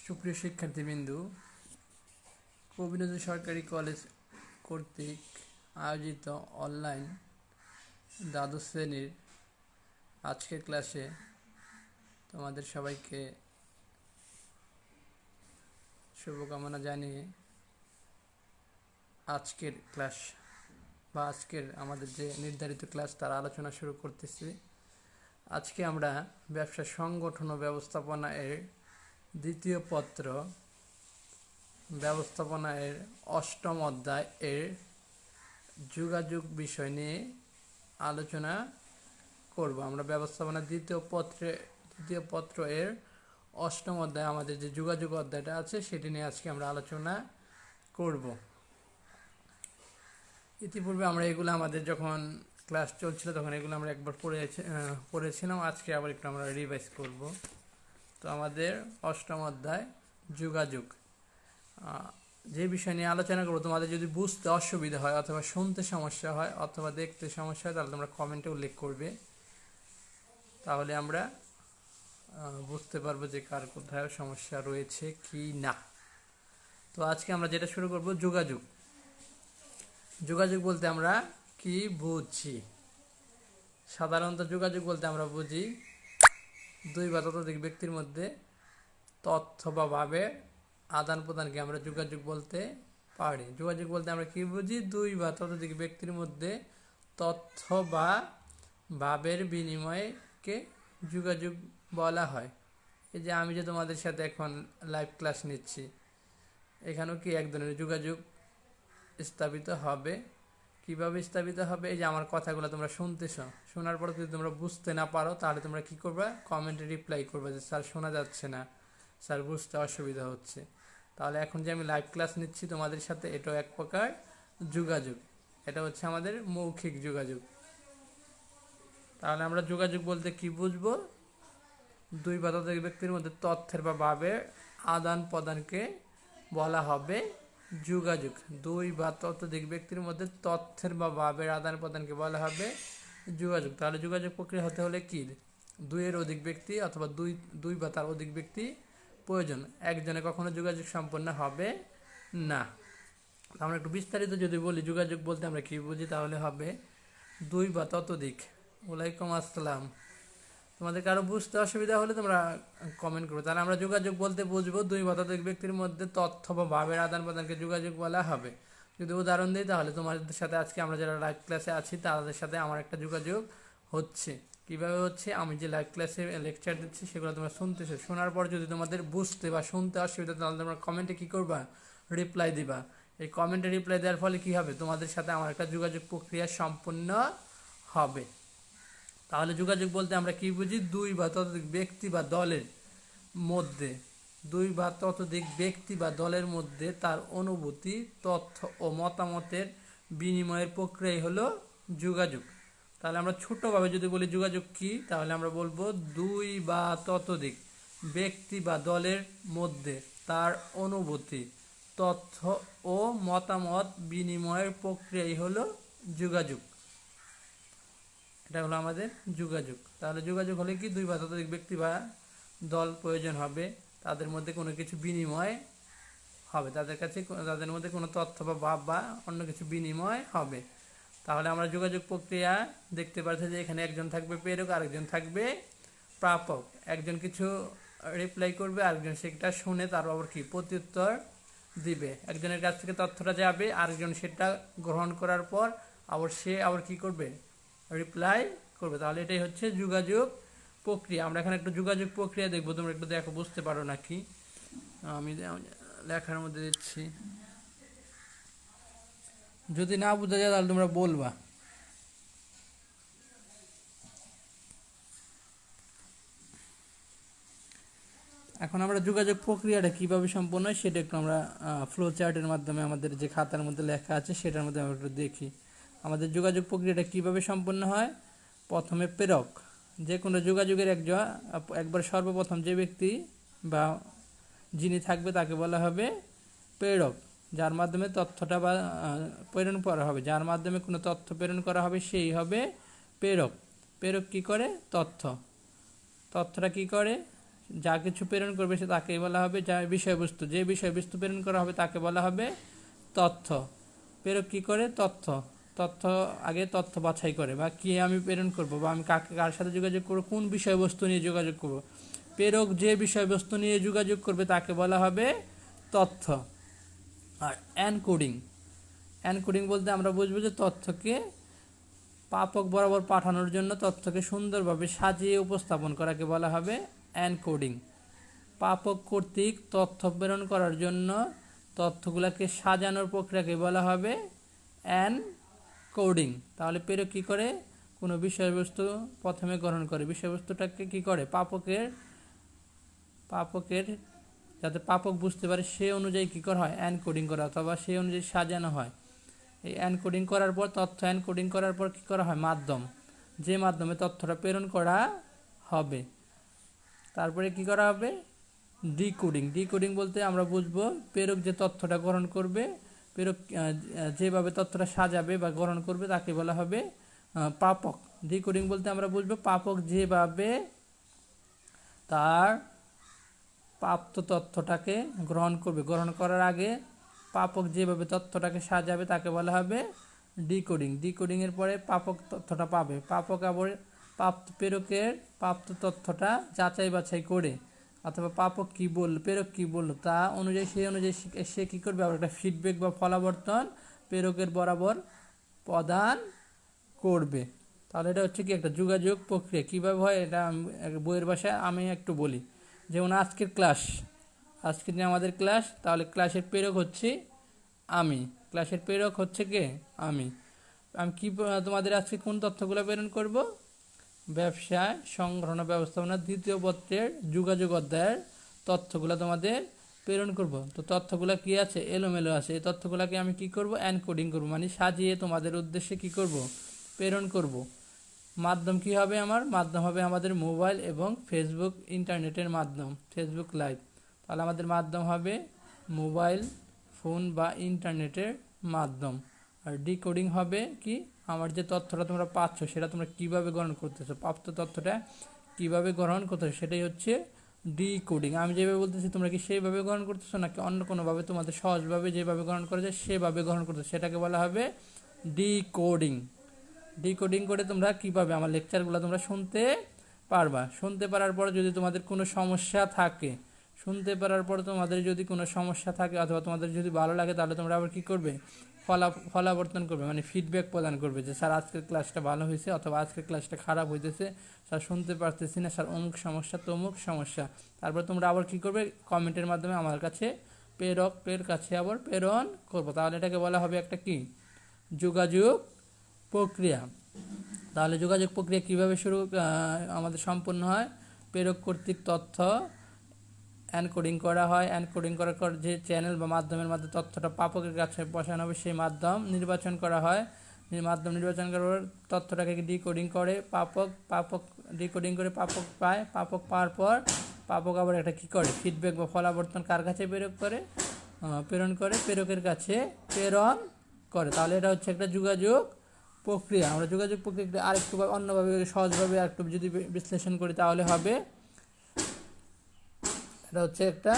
সুপ্রিয় শিক্ষার্থীবৃন্দ, কবিনজরুল সরকারি কলেজ কর্তৃক আয়োজিত অনলাইন দ্বাদশ শ্রেণীর আজকের ক্লাসে তোমাদের সবাইকে শুভকামনা জানিয়ে আজকের ক্লাস বা আজকের আমাদের যে নির্ধারিত ক্লাস তার আলোচনা শুরু করতেছি। আজকে আমরা ব্যবসা সংগঠন ও ব্যবস্থাপনা এর দ্বিতীয় পত্র ব্যবস্থাপনা এর অষ্টম অধ্যায় এর যোগাযোগ বিষয় নিয়ে আলোচনা করব। আমরা ব্যবস্থাপনা দ্বিতীয় পত্র এর অষ্টম অধ্যায় আমাদের যে যোগাযোগ অধ্যায়টা আছে সেটি নিয়ে আজকে আমরা আলোচনা করব। ইতিপূর্বে আমরা এগুলো আমাদের যখন ক্লাস চলছিল তখন এগুলো আমরা একবার পড়েছিলাম। আজকে আবার একটু আমরা রিভাইজ করব। তো আমাদের অষ্টম অধ্যায় যোগাযোগ, যে বিষয় নিয়ে আলোচনা করবো, তোমাদের যদি বুঝতে অসুবিধা হয় অথবা শুনতে সমস্যা হয় অথবা দেখতে সমস্যা হয় তাহলে তোমরা কমেন্টে উল্লেখ করবে, তাহলে আমরা বুঝতে পারবো যে কার কোথায় সমস্যা রয়েছে কি না। তো আজকে আমরা যেটা শুরু করব, যোগাযোগ। যোগাযোগ বলতে আমরা কি বুঝি? সাধারণত যোগাযোগ বলতে আমরা বুঝি দুই বা ততোধিক ব্যক্তির মধ্যে তথ্য বা ভাবের আদান প্রদানকে আমরা যোগাযোগ বলতে পারি। যোগাযোগ বলতে আমরা কি বুঝি? দুই বা ততোধিক ব্যক্তির মধ্যে তথ্য বা ভাবের বিনিময়কে যোগাযোগ বলা হয়। এই যে আমি যে তোমাদের সাথে এখন লাইভ ক্লাস নিচ্ছি, এখানেও কি এক ধরনের যোগাযোগ স্থাপিত হবে। কিভাবে স্থাপিত হবে? এই যে আমার কথাগুলো তোমরা শুনতেছ, শোনার পর যদি তোমরা বুঝতে না পারো তাহলে তোমরা কি করবে? কমেন্টে রিপ্লাই করবে যে স্যার শোনা যাচ্ছে না, স্যার বুঝতে অসুবিধা হচ্ছে। তাহলে এখন যে আমি লাইভ ক্লাস নিচ্ছি তোমাদের সাথে, এটাও এক প্রকার যোগাযোগ। এটা হচ্ছে আমাদের মৌখিক যোগাযোগ। তাহলে আমরা যোগাযোগ বলতে কি বুঝবো? দুই বা ততোধিক ব্যক্তির মধ্যে তথ্যের বা ভাবের আদান প্রদানকে বলা হবে যোগাযোগ। দুই বা ততোধিক ব্যক্তির মধ্যে তথ্যের বা ভাবের আদান প্রদানকে বলা হবে যোগাযোগ। তাহলে যোগাযোগ প্রক্রিয়া হতে হলে কি? দুইয়ের অধিক ব্যক্তি অথবা দুই বা তার অধিক ব্যক্তি প্রয়োজন। একজনে কখনো যোগাযোগ সম্পন্ন হবে না। আমরা একটু বিস্তারিত যদি বলি, যোগাযোগ বলতে আমরা কি বুঝি, তাহলে হবে দুই বা ততোধিক। ওয়ালাইকুম আসসালাম। তোমাদের কারো বুঝতে অসুবিধা হলে তোমরা কমেন্ট করো। তাহলে আমরা যোগাযোগ বলতে বুঝবো দুই বা ততোধিক ব্যক্তির মধ্যে তথ্য বা ভাবের আদান প্রদানকে যোগাযোগ বলা হবে। যদি উদাহরণ দিই, তাহলে তোমাদের সাথে আজকে আমরা যারা লাইভ ক্লাসে আছি তাদের সাথে আমার একটা যোগাযোগ হচ্ছে। কিভাবে হচ্ছে? আমি যে লাইভ ক্লাসে লেকচার দিচ্ছি সেগুলো তোমরা শুনতেছো, শোনার পর যদি তোমাদের বুঝতে বা শুনতে অসুবিধা তাহলে তোমরা কমেন্টে কি করবা? রিপ্লাই দিবা। এই কমেন্টে রিপ্লাই দেওয়ার ফলে কি হবে? তোমাদের সাথে আমার একটা যোগাযোগ প্রক্রিয়া সম্পূর্ণ হবে। তাহলে যোগাযোগ বলতে আমরা কি বুঝি? দুই বা ততোধিক ব্যক্তি বা দলের মধ্যে, দুই বা ততোধিক ব্যক্তি বা দলের মধ্যে তার অনুভূতি, তথ্য ও মতামতের বিনিময়ের প্রক্রিয়াই হলো যোগাযোগ। তাহলে আমরা ছোটভাবে যদি বলি যোগাযোগ কি, তাহলে আমরা বলবো দুই বা ততোধিক ব্যক্তি বা দলের মধ্যে তার অনুভূতি, তথ্য ও মতামত বিনিময়ের প্রক্রিয়াই হলো যোগাযোগ। এটা হলো আমাদের যোগাযোগ। তাহলে যোগাযোগ হলে কি? দুই বা ততোধিক ব্যক্তি বা দল প্রয়োজন হবে, তাদের মধ্যে কোনো কিছু বিনিময় হবে, তাদের মধ্যে কোনো তথ্য বা ভাব বা অন্য কিছু বিনিময় হবে। তাহলে আমরা যোগাযোগ প্রক্রিয়া দেখতে পাচ্ছি যে এখানে একজন থাকবে প্রেরক, আরেকজন থাকবে প্রাপক। একজন কিছু রিপ্লাই করবে, আরেকজন সেটা শুনে তার আবার কি প্রত্যুত্তর দিবে। একজনের কাছ থেকে তথ্যটা যাবে, আরেকজন সেটা গ্রহণ করার পর সে আবার কি করবে? রিপ্লাই করবে। তাহলে এটাই হচ্ছে যোগাযোগ প্রক্রিয়া। আমরা এখানে একটু যোগাযোগ প্রক্রিয়া দেখবো, তোমরা একটু দেখো বুঝতে পারো নাকি। আমি লেখার মধ্যে দিচ্ছি, যদি না বোঝা যায় তাহলে তোমরা বলবা। এখন আমরা যোগাযোগ প্রক্রিয়াটা কিভাবে সম্পন্ন হয় সেটা একটু আমরা ফ্লো চার্টের মাধ্যমে আমাদের যে খাতার মধ্যে লেখা আছে সেটার মধ্যে আমরা একটু দেখি। আমাদের যোগাযোগ প্রক্রিয়াটা কিভাবে সম্পন্ন হয়। প্রথমে প্রেরক, যে কোনো যোগাযোগের একবার সর্বপ্রথম যে ব্যক্তি বা যিনি থাকবে তাকে বলা হবে প্রেরক, যার মাধ্যমে তথ্যটা বা প্রেরণ করা হবে, যার মাধ্যমে কোনো তথ্য প্রেরণ করা হবে সেই হবে প্রেরক। প্রেরক কি করে? তথ্যটা কি করে? যা কিছু প্রেরণ করবে সে তাকে বলা হবে যা বিষয়বস্তু, যে বিষয়বস্তু প্রেরণ করা হবে তাকে বলা হবে তথ্য। প্রেরক কী করে? তথ্য আগে তথ্য বাছাই করে, বা কি আমি প্রেরণ করব, বা আমি কার সাথে যোগাযোগ করব, কোন বিষয়বস্তু নিয়ে যোগাযোগ করব। প্রেরক যে বিষয়বস্তু নিয়ে যোগাযোগ করবে তাকে বলা হবে তথ্য। আর এনকোডিং বলতে আমরা বুঝবো যে তথ্যকে প্রাপক বরাবর পাঠানোর জন্য তথ্যকে সুন্দরভাবে সাজিয়ে উপস্থাপন করাকে বলা হবে এনকোডিং। প্রাপক কর্তৃক তথ্য প্রেরণ করার জন্য তথ্যগুলোকে সাজানোর প্রক্রিয়াকে বলা হবে এনকোডিং। তাহলে প্রেরক কী করে? কোনো বিষয়বস্তু প্রথমে গ্রহণ করে, বিষয়বস্তুটাকে কী করে? প্রাপকের যাতে প্রাপক বুঝতে পারে সে অনুযায়ী কী করা হয়? এনকোডিং করা, অথবা সেই অনুযায়ী সাজানো হয়। এই এনকোডিং করার পর, তথ্য এনকোডিং করার পর কী করা হয়? মাধ্যম, যে মাধ্যমে তথ্যটা প্রেরণ করা হবে। তারপরে কি করা হবে? ডিকোডিং বলতে আমরা বুঝবো প্রেরক যে তথ্যটা গ্রহণ করবে, প্রেরক যেভাবে তথ্যটা সাজাবে বা গ্রহণ করবে তাকে বলা হবে প্রাপক। ডিকোডিং বলতে আমরা বুঝবো প্রাপক যেভাবে তার প্রাপ্ত তথ্যটাকে গ্রহণ করবে, গ্রহণ করার আগে প্রাপক যেভাবে তথ্যটাকে সাজাবে তাকে বলা হবে ডিকোডিংয়ের পরে প্রাপক তথ্যটা পাবে। প্রাপক আবার প্রেরকের প্রাপ্ত তথ্যটা যাচাই বাছাই করে, অথবা প্রেরক কী বলল তা অনুযায়ী সে কী করবে? আবার একটা ফিডব্যাক বা ফলাবর্তন প্রেরকের বরাবর প্রদান করবে। তাহলে এটা হচ্ছে কি একটা যোগাযোগ প্রক্রিয়া। কীভাবে হয় এটা বইয়ের ভাষায় আমি একটু বলি। যেমন আজকের দিনে আমাদের ক্লাস, তাহলে ক্লাসের প্রেরক হচ্ছে আমি। ক্লাসের প্রেরক হচ্ছে কে? আমি কি তোমাদের আজকে কোন তথ্যগুলো প্রেরণ করব? ব্যবসায় সংগ্রহণ ব্যবস্থাপনা 2য় পত্রের যোগাযোগ অধ্যায়ের তথ্যগুলো তোমাদের প্রেরণ করব। তো তথ্যগুলো কি আছে? এলোমেলো আছে। এই তথ্যগুলোকে আমি কি করব? এনকোডিং করব, মানে সাজিয়ে তোমাদের উদ্দেশ্যে কি করব? প্রেরণ করব। মাধ্যম কি হবে? মাধ্যম হবে আমাদের মোবাইল এবং ফেসবুক, ইন্টারনেটের মাধ্যম, ফেসবুক লাইভ। তাহলে আমাদের মাধ্যম হবে মোবাইল ফোন বা ইন্টারনেটের মাধ্যম। আর ডিকোডিং হবে কি? আমার যে তথ্যটা তোমরা পাচ্ছ সেটা তোমরা কিভাবে গ্রহণ করতেছো, প্রাপ্ত তথ্যটা কিভাবে গ্রহণ করতেছো, সেটাই হচ্ছে ডিকোডিং। আমি যেভাবে বলতেছি তোমরা কি সেইভাবে গ্রহণ করতেছো, নাকি অন্য কোনোভাবে তোমাদের সহজভাবে যেভাবে গ্রহণ করা যায় সেভাবে গ্রহণ করতেছো, সেটাকে বলা হবে ডিকোডিং করে তোমরা কীভাবে আমার লেকচারগুলো তোমরা শুনতে পারবা। শুনতে পারার পর যদি তোমাদের কোনো সমস্যা থাকে, অথবা তোমাদের যদি ভালো লাগে, তাহলে তোমরা আবার কী করবে? ফলাবর্তন করবে, মানে ফিডব্যাক প্রদান করবে যে স্যার আজকের ক্লাসটা ভালো হয়েছে, অথবা আজকের ক্লাসটা খারাপ হইতেছে, স্যার শুনতে পারতেছি না, স্যার অমুক সমস্যা তমুক সমস্যা। তারপর তোমরা আবার কী করবে? কমেন্টের মাধ্যমে আমার কাছে প্রেরকের কাছে আবার প্রেরণ করবো। তাহলে এটাকে বলা হবে একটা কি? যোগাযোগ প্রক্রিয়া। তাহলে যোগাযোগ প্রক্রিয়া কীভাবে আমাদের সম্পন্ন হয়? প্রেরক কর্তৃক তথ্য এনকোডিং করা হয়। এনকোডিং করার পর যে চ্যানেল বা মাধ্যমের মাধ্যমে তথ্যটা প্রাপকের কাছে পৌঁছানো হবে সেই মাধ্যম নির্বাচন করা হয়। মাধ্যম নির্বাচন করার পর তথ্যটাকে ডিকোডিং করে প্রাপক ডিকোডিং করে প্রাপক পায়। প্রাপক পাওয়ার পর প্রাপক আবার একটা কী করে? ফিডব্যাক বা ফলাবর্তন কার কাছে প্রেরণ করে? প্রেরকের কাছে প্রেরণ করে। তাহলে এটা হচ্ছে একটা যোগাযোগ প্রক্রিয়া। আমরা যোগাযোগ প্রক্রিয়া আরেকটু অন্যভাবে সহজভাবে আরেকটু যদি বিশ্লেষণ করি তাহলে হবে, এটা হচ্ছে একটা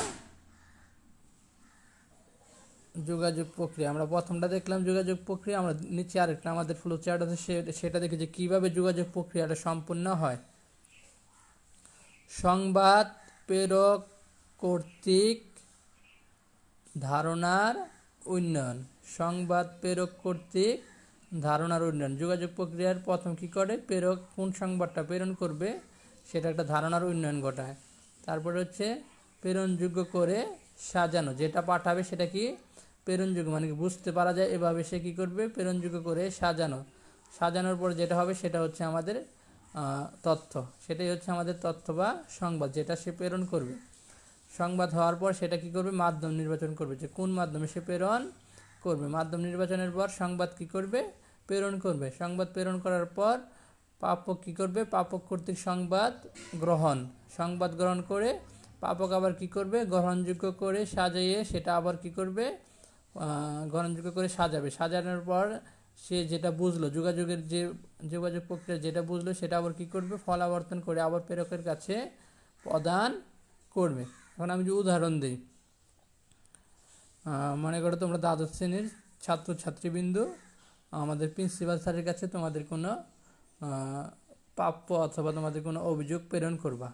যোগাযোগ প্রক্রিয়া। আমরা প্রথমটা দেখলাম যোগাযোগ প্রক্রিয়া, আমরা নিচে আরেকটা আমাদের ফ্লো চার্ট আছে সেটা দেখি যে কীভাবে যোগাযোগ প্রক্রিয়াটা সম্পূর্ণ হয়। সংবাদ প্রেরক কর্তৃক ধারণার উন্নয়ন। যোগাযোগ প্রক্রিয়ার প্রথম কী করে? প্রেরক কোন সংবাদটা প্রেরণ করবে সেটা একটা ধারণার উন্নয়ন ঘটায়। তারপরে হচ্ছে প্রেরণযোগ্য করে সাজানো, যেটা পাঠাবে সেটা কি? প্রেরণযোগ্য, মানে কি বুঝতে পারা যায় এভাবে সে কী করবে? প্রেরণযোগ্য করে সাজানোর পর যেটা হবে সেটা হচ্ছে আমাদের তথ্য। সেটাই হচ্ছে আমাদের তথ্য বা সংবাদ, যেটা সে প্রেরণ করবে। সংবাদ হওয়ার পর সেটা কী করবে? মাধ্যম নির্বাচন করবে, যে কোন মাধ্যমে সে প্রেরণ করবে। মাধ্যম নির্বাচনের পর সংবাদ কী করবে? প্রেরণ করবে। সংবাদ প্রেরণ করার পর প্রাপক কী করবে? প্রাপক কর্তৃক সংবাদ গ্রহণ করে প্রাপক আবার কী করবে? গ্রহণযোগ্য করে সাজিয়ে সেটা আবার কী করবে? গ্রহণযোগ্য করে সাজানোর পর সে যেটা বুঝলো, যোগাযোগ প্রক্রিয়া যেটা বুঝলো সেটা আবার কী করবে? ফলাবর্তন করে আবার প্রেরকের কাছে প্রদান করবে। এখন আমি যে উদাহরণ দিই, মনে করো তোমরা দ্বাদশ শ্রেণীর ছাত্রছাত্রীবৃন্দু আমাদের প্রিন্সিপাল স্যারের কাছে তোমাদের কোনো প্রাপ্য অথবা তোমাদের কোনো অভিযোগ প্রেরণ করবা,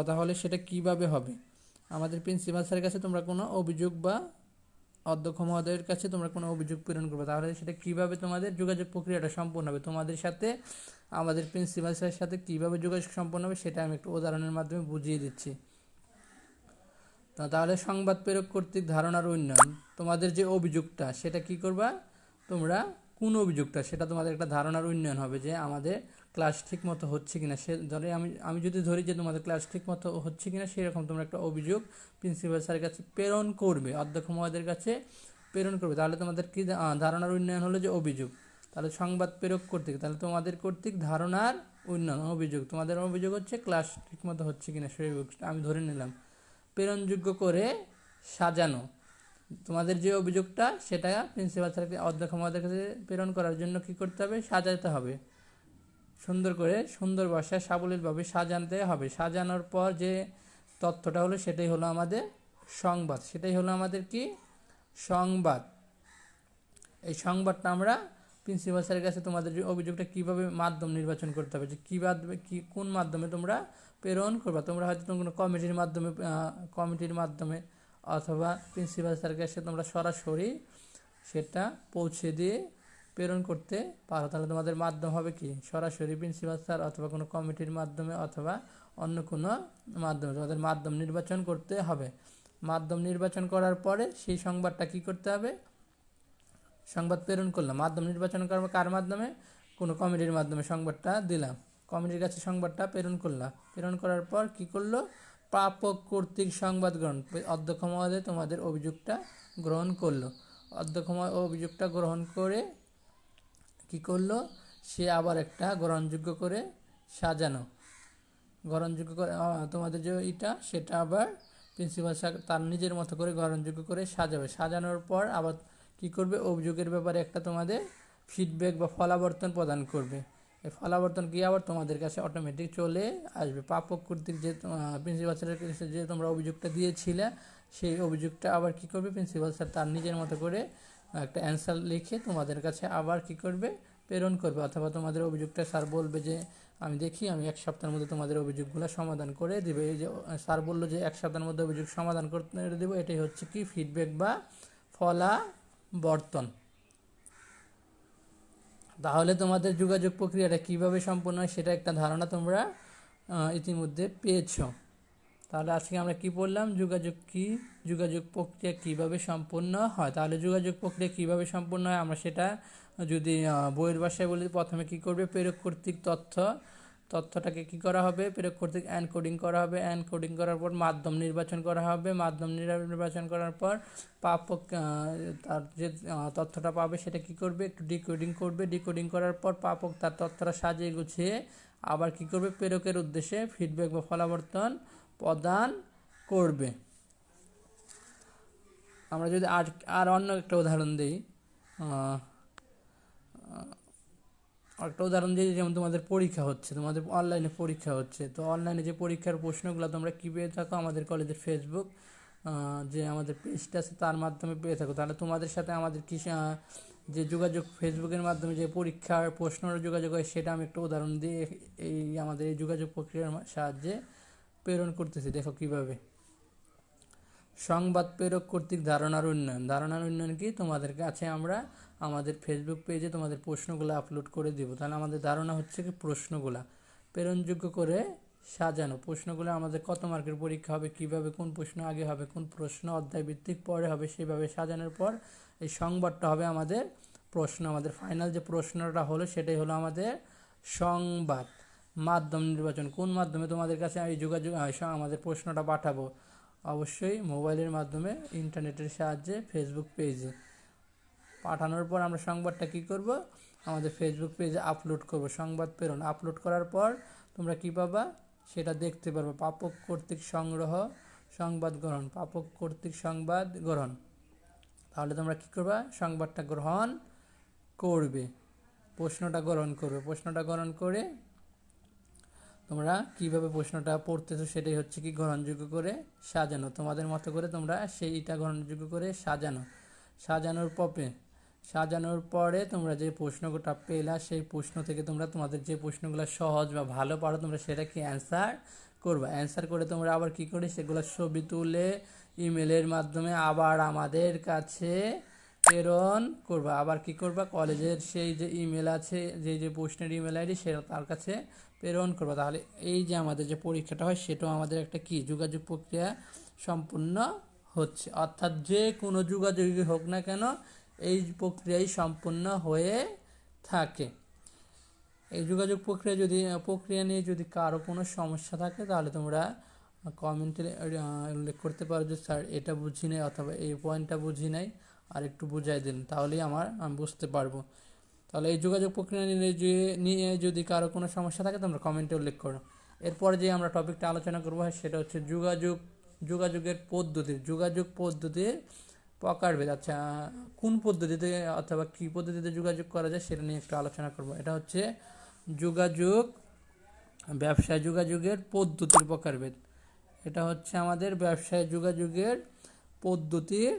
তাহলে সেটা কিভাবে হবে? আমাদের প্রিন্সিপাল স্যারের কাছে তোমরা কোনো অভিযোগ বা অধ্যক্ষ মহোদয়ের কাছে তোমরা কোনো অভিযোগ প্রেরণ করবে, তাহলে সেটা কিভাবে তোমাদের যোগাযোগ প্রক্রিয়াটা সম্পন্ন হবে, তোমাদের সাথে আমাদের প্রিন্সিপাল স্যারের সাথে কিভাবে যোগাযোগ সম্পন্ন হবে সেটা আমি একটু উদাহরণের মাধ্যমে বুঝিয়ে দিচ্ছি। তাহলে সংবাদ প্রেরক কর্তৃক ধারণার উন্নয়ন, তোমাদের যে অভিযোগটা সেটা কি করবা তোমরা, কোন অভিযোগটা, সেটা তোমাদের একটা ধারণার উন্নয়ন হবে যে আমাদের ক্লাস ঠিক মতো হচ্ছে কিনা। সে ধরে আমি যদি ধরি যে তোমাদের ক্লাস ঠিক মতো হচ্ছে কিনা, সেরকম তোমরা একটা অভিযোগ প্রিন্সিপাল স্যারের কাছে প্রেরণ করবে, অধ্যক্ষ মহোদয়ের কাছে প্রেরণ করবে। তাহলে তোমাদের কি ধারণার উন্নয়ন হলো যে অভিযোগ। তাহলে সংবাদ প্রেরক কর্তৃক, তাহলে তোমাদের কর্তৃক ধারণার উন্নয়ন অভিযোগ, তোমাদের অভিযোগ হচ্ছে ক্লাস ঠিক মতো হচ্ছে কিনা সেই আমি ধরে নিলাম। প্রেরণযোগ্য করে সাজানো, তোমাদের যে অভিযোগটা সেটা প্রিন্সিপাল স্যারকে অধ্যক্ষ মহোদয়ের কাছে প্রেরণ করার জন্য কি করতে হবে, সাজাতে হবে, সুন্দর করে সুন্দর ভাষায় সাবলীলভাবে সাজাতে হবে। সাজানোর পর যে তথ্যটা হলো সেটাই হলো আমাদের সংবাদ, সেটাই হলো আমাদের কি সংবাদ। এই সংবাদটা আমরা প্রিন্সিপাল স্যারের কাছে তোমাদের যে অভিযোগটা কীভাবে মাধ্যম নির্বাচন করতে হবে, যে কোন মাধ্যমে তোমরা প্রেরণ করবা। তোমরা হয়তো কোনো কমিটির মাধ্যমে অথবা প্রিন্সিপাল স্যারের কাছে তোমরা সরাসরি সেটা পৌঁছে দিয়ে প্রেরণ করতে পারো। তাহলে তোমাদের মাধ্যম হবে কি, সরাসরি প্রিন্সিপাল স্যার অথবা কোনো কমিটির মাধ্যমে অথবা অন্য কোনো মাধ্যমে তোমাদের মাধ্যম নির্বাচন করতে হবে। মাধ্যম নির্বাচন করার পরে সেই সংবাদটা কি করতে হবে, সংবাদ প্রেরণ করলাম। মাধ্যম নির্বাচন করবো কার মাধ্যমে, কোনো কমিটির মাধ্যমে সংবাদটা দিলাম, কমিটির কাছে সংবাদটা প্রেরণ করলাম। প্রেরণ করার পর কি করলো, প্রাপক কর্তৃক সংবাদ গ্রহণ, অধ্যক্ষ মহোদয় তোমাদের অভিযোগটা গ্রহণ করলো। অধ্যক্ষ মহোদয় অভিযোগটা গ্রহণ করে কি করলো, সে আবার একটা গ্রহণযোগ্য করে সাজানো, গ্রহণযোগ্য করে তোমাদের যে এটা সেটা আবার প্রিন্সিপাল স্যার তার নিজের মতো করে গ্রহণযোগ্য করে সাজাবে। সাজানোর পর আবার কি করবে, অভিযোগের ব্যাপারে একটা তোমাদের ফিডব্যাক বা ফলাবর্তন প্রদান করবে। এই ফলাবর্তন কি আবার তোমাদের কাছে অটোমেটিক চলে আসবে। প্রাপক কর্তৃক যে প্রিন্সিপাল স্যারের কাছে যে তোমরা অভিযোগটা দিয়েছিলে, সেই অভিযোগটা আবার কি করবে, প্রিন্সিপাল স্যার তার নিজের মতো করে একটা অ্যান্সার লিখে তোমাদের কাছে আবার কি করবে, প্রেরণ করবে। অথবা তোমাদের অভিযোগটা স্যার বলবে যে আমি এক সপ্তাহের মধ্যে তোমাদের অভিযোগগুলো সমাধান করে দেবে। এই যে স্যার বললো যে এক সপ্তাহের মধ্যে অভিযোগ সমাধান করতে দেবো, এটাই হচ্ছে কি ফিডব্যাক বা ফলাবর্তন। তাহলে তোমাদের যোগাযোগ প্রক্রিয়াটা কিভাবে সম্পন্ন হয় সেটা একটা ধারণা তোমরা ইতিমধ্যে পেয়েছ। তাহলে আজকে আমরা কি পড়লাম, যোগাযোগ প্রক্রিয়া কিভাবে সম্পন্ন হয়। তাহলে যোগাযোগ প্রক্রিয়া কিভাবে সম্পন্ন হয় আমরা সেটা যদি বইয়ের ভাষায় বলি, প্রথমে কি করবে, প্রেরক কর্তৃক তথ্যটাকে কি করা হবে, প্রেরক কর্তৃক এনকোডিং করা হবে। এনকোডিং করার পর মাধ্যম নির্বাচন করা হবে। মাধ্যম নির্বাচন করার পর প্রাপক তার যে তথ্যটা পাবে সেটা কি করবে, একটু ডিকোডিং করবে। ডিকোডিং করার পর প্রাপক তার তথ্যটা সাজিয়ে গুছিয়ে আবার কি করবে, প্রেরকের উদ্দেশ্যে ফিডব্যাক বা ফলাবর্তন প্রদান করবে। আমরা যদি আর অন্য একটা উদাহরণ দিই, যেমন তোমাদের পরীক্ষা হচ্ছে, তোমাদের অনলাইনে পরীক্ষা হচ্ছে, তো অনলাইনে যে পরীক্ষার প্রশ্নগুলো তোমরা কী পেয়ে থাকো, আমাদের কলেজের ফেসবুক যে আমাদের পেজটা আছে তার মাধ্যমে পেয়ে থাকো। তাহলে তোমাদের সাথে আমাদের কি যে যোগাযোগ, ফেসবুকের মাধ্যমে যে পরীক্ষার প্রশ্নের যোগাযোগ হয় সেটা আমি একটা উদাহরণ দিয়ে এই আমাদের এই যোগাযোগ প্রক্রিয়ার সাহায্যে প্রেরণ করতেছি। দেখো কিভাবে, সংবাদ প্রেরক কর্তৃক ধারণার উন্নয়ন কি, তোমাদের কাছে আমরা আমাদের ফেসবুক পেজে তোমাদের প্রশ্নগুলো আপলোড করে দেব। তাহলে আমাদের ধারণা হচ্ছে কি, প্রশ্নগুলো প্রেরণযোগ্য করে সাজানো, প্রশ্নগুলো আমাদের কত মার্কের পরীক্ষা হবে, কিভাবে কোন প্রশ্ন আগে হবে, কোন প্রশ্ন অধ্যায় ভিত্তিক পরে হবে, সেভাবে সাজানোর পর এই সংবাদটা হবে আমাদের প্রশ্ন। আমাদের ফাইনাল যে প্রশ্নটা হলো সেটাই হলো আমাদের সংবাদ। মাধ্যম নির্বাচন, কোন মাধ্যমে তোমাদের কাছে এই যোগাযোগ আমাদের প্রশ্নটা পাঠাবো, অবশ্যই মোবাইলের মাধ্যমে, ইন্টারনেটের সাহায্যে ফেসবুক পেজে পাঠানোর পর আমরা সংবাদটা কি করব, আমাদের ফেসবুক পেজে আপলোড করব। সংবাদ প্রেরণ আপলোড করার পর তোমরা কি পাবা সেটা দেখতে পারবে। প্রাপক কর্তৃক সংবাদ গ্রহণ, প্রাপক কর্তৃক সংবাদ গ্রহণ। তাহলে তোমরা কি করবা, সংবাদটা গ্রহণ করবে, প্রশ্নটা গ্রহণ করবে। প্রশ্নটা গ্রহণ করে তোমরা কিভাবে প্রশ্নটা পড়তেছো সেটাই হচ্ছে কি গ্রহণযোগ্য করে সাজানো, তোমাদের মতো করে তোমরা সেইটা গ্রহণযোগ্য করে সাজানোর পরে তোমরা যে প্রশ্নটা পেলা সেই প্রশ্ন থেকে তোমরা তোমাদের যে প্রশ্নগুলো সহজ বা ভালো পারো তোমরা সেটাকে অ্যান্সার করে তোমরা আবার কি করে সেগুলো ছবি তুলে ইমেলের মাধ্যমে আবার আমাদের কাছে প্রেরণ করবা। আবার কি করবা, কলেজের সেই যে ইমেল আছে, যে প্রশ্নের ইমেল আইডি সেটা তার কাছে প্রেরণ করবা। তাহলে এই যে আমাদের যে পরীক্ষাটা হয় সেটাও আমাদের একটা কি যোগাযোগ প্রক্রিয়া সম্পূর্ণ হচ্ছে, অর্থাৎ যে কোনো যোগাযোগই হোক না কেন এই প্রক্রিয়াই সম্পূর্ণ হয়ে থাকে। এই যোগাযোগ প্রক্রিয়া নিয়ে যদি কারো কোনো সমস্যা থাকে তাহলে তোমরা কমেন্টে উল্লেখ করতে পারো যে স্যার এটা বুঝি নাই অথবা এই পয়েন্টটা বুঝি নাই, আর একটু বুঝাই দিন, তাহলেই আমি বুঝতে পারবো। তাহলে এই যোগাযোগ প্রক্রিয়া নিয়ে যদি কারো কোনো সমস্যা থাকে তোমরা কমেন্টে উল্লেখ করো। এরপরে যে আমরা টপিকটা আলোচনা করবো সেটা হচ্ছে যোগাযোগের যোগাযোগ পদ্ধতির প্রকারভেদ। আচ্ছা, কোন পদ্ধতিতে অথবা কী পদ্ধতিতে যোগাযোগ করা যায় সেটা নিয়ে একটু আলোচনা করবো। এটা হচ্ছে ব্যবসায় যোগাযোগের পদ্ধতির প্রকারভেদ। এটা হচ্ছে আমাদের ব্যবসায় যোগাযোগের পদ্ধতির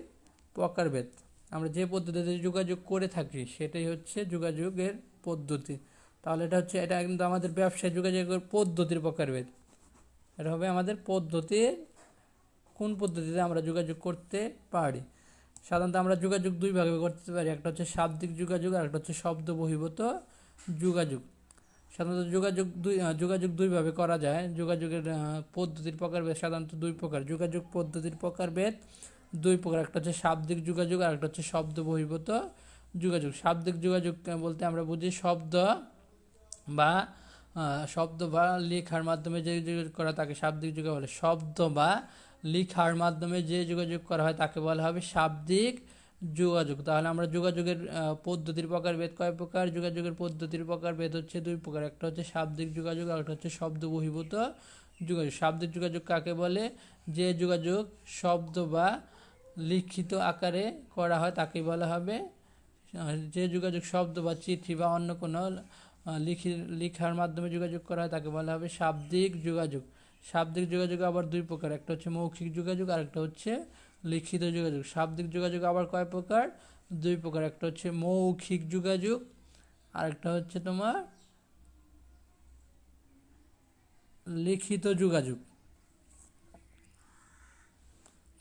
প্রকারভেদ। আমরা যে পদ্ধতিতে যোগাযোগ করে থাকি সেটাই হচ্ছে যোগাযোগের পদ্ধতি। তাহলে এটা কিন্তু আমাদের ব্যবসায় যোগাযোগের পদ্ধতির প্রকারভেদ। এটা হবে আমাদের কোন পদ্ধতিতে আমরা যোগাযোগ করতে পারি। সাধারণত আমরা যোগাযোগ দুই ভাগে করতে পারি, একটা হচ্ছে শাব্দিক যোগাযোগ আর একটা হচ্ছে শব্দ বহির্ভূত যোগাযোগ। সাধারণত যোগাযোগ দুইভাবে করা যায়। যোগাযোগের পদ্ধতির প্রকারভেদ সাধারণত দুই প্রকার। যোগাযোগ পদ্ধতির প্রকারভেদ দুই প্রকার, একটা হচ্ছে শাব্দিক যোগাযোগ আর একটা হচ্ছে শব্দ বহির্ভূত যোগাযোগ। শাব্দিক যোগাযোগ বলতে আমরা বুঝি শব্দ বা লেখার মাধ্যমে যে যোগাযোগ করা তাকে শাব্দিক যোগাযোগ বলে। শব্দ বা লেখার মাধ্যমে যে যোগাযোগ করা হয় তাকে বলা হবে শাব্দিক যোগাযোগ। তাহলে আমরা যোগাযোগের পদ্ধতির প্রকারভেদ কয় প্রকার? যোগাযোগের পদ্ধতির প্রকারভেদ হচ্ছে দুই প্রকার, একটা হচ্ছে শাব্দিক যোগাযোগ আর একটা হচ্ছে শব্দ বহির্ভূত যোগাযোগ। শাব্দিক যোগাযোগ কাকে বলে? যে যোগাযোগ শব্দ বা লিখিত আকারে করা হয় তাকে বলা হবে, যে যোগাযোগ শব্দ বা চিঠি বা অন্য কোনো লেখার মাধ্যমে যোগাযোগ করা হয় তাকে বলা হবে শাব্দিক যোগাযোগ। শাব্দিক যোগাযোগ আবার দুই প্রকার, একটা হচ্ছে মৌখিক যোগাযোগ আর একটা হচ্ছে লিখিত যোগাযোগ। শাব্দিক যোগাযোগ আবার কয় প্রকার? দুই প্রকার, একটা হচ্ছে মৌখিক যোগাযোগ আর একটা হচ্ছে তোমার লিখিত যোগাযোগ।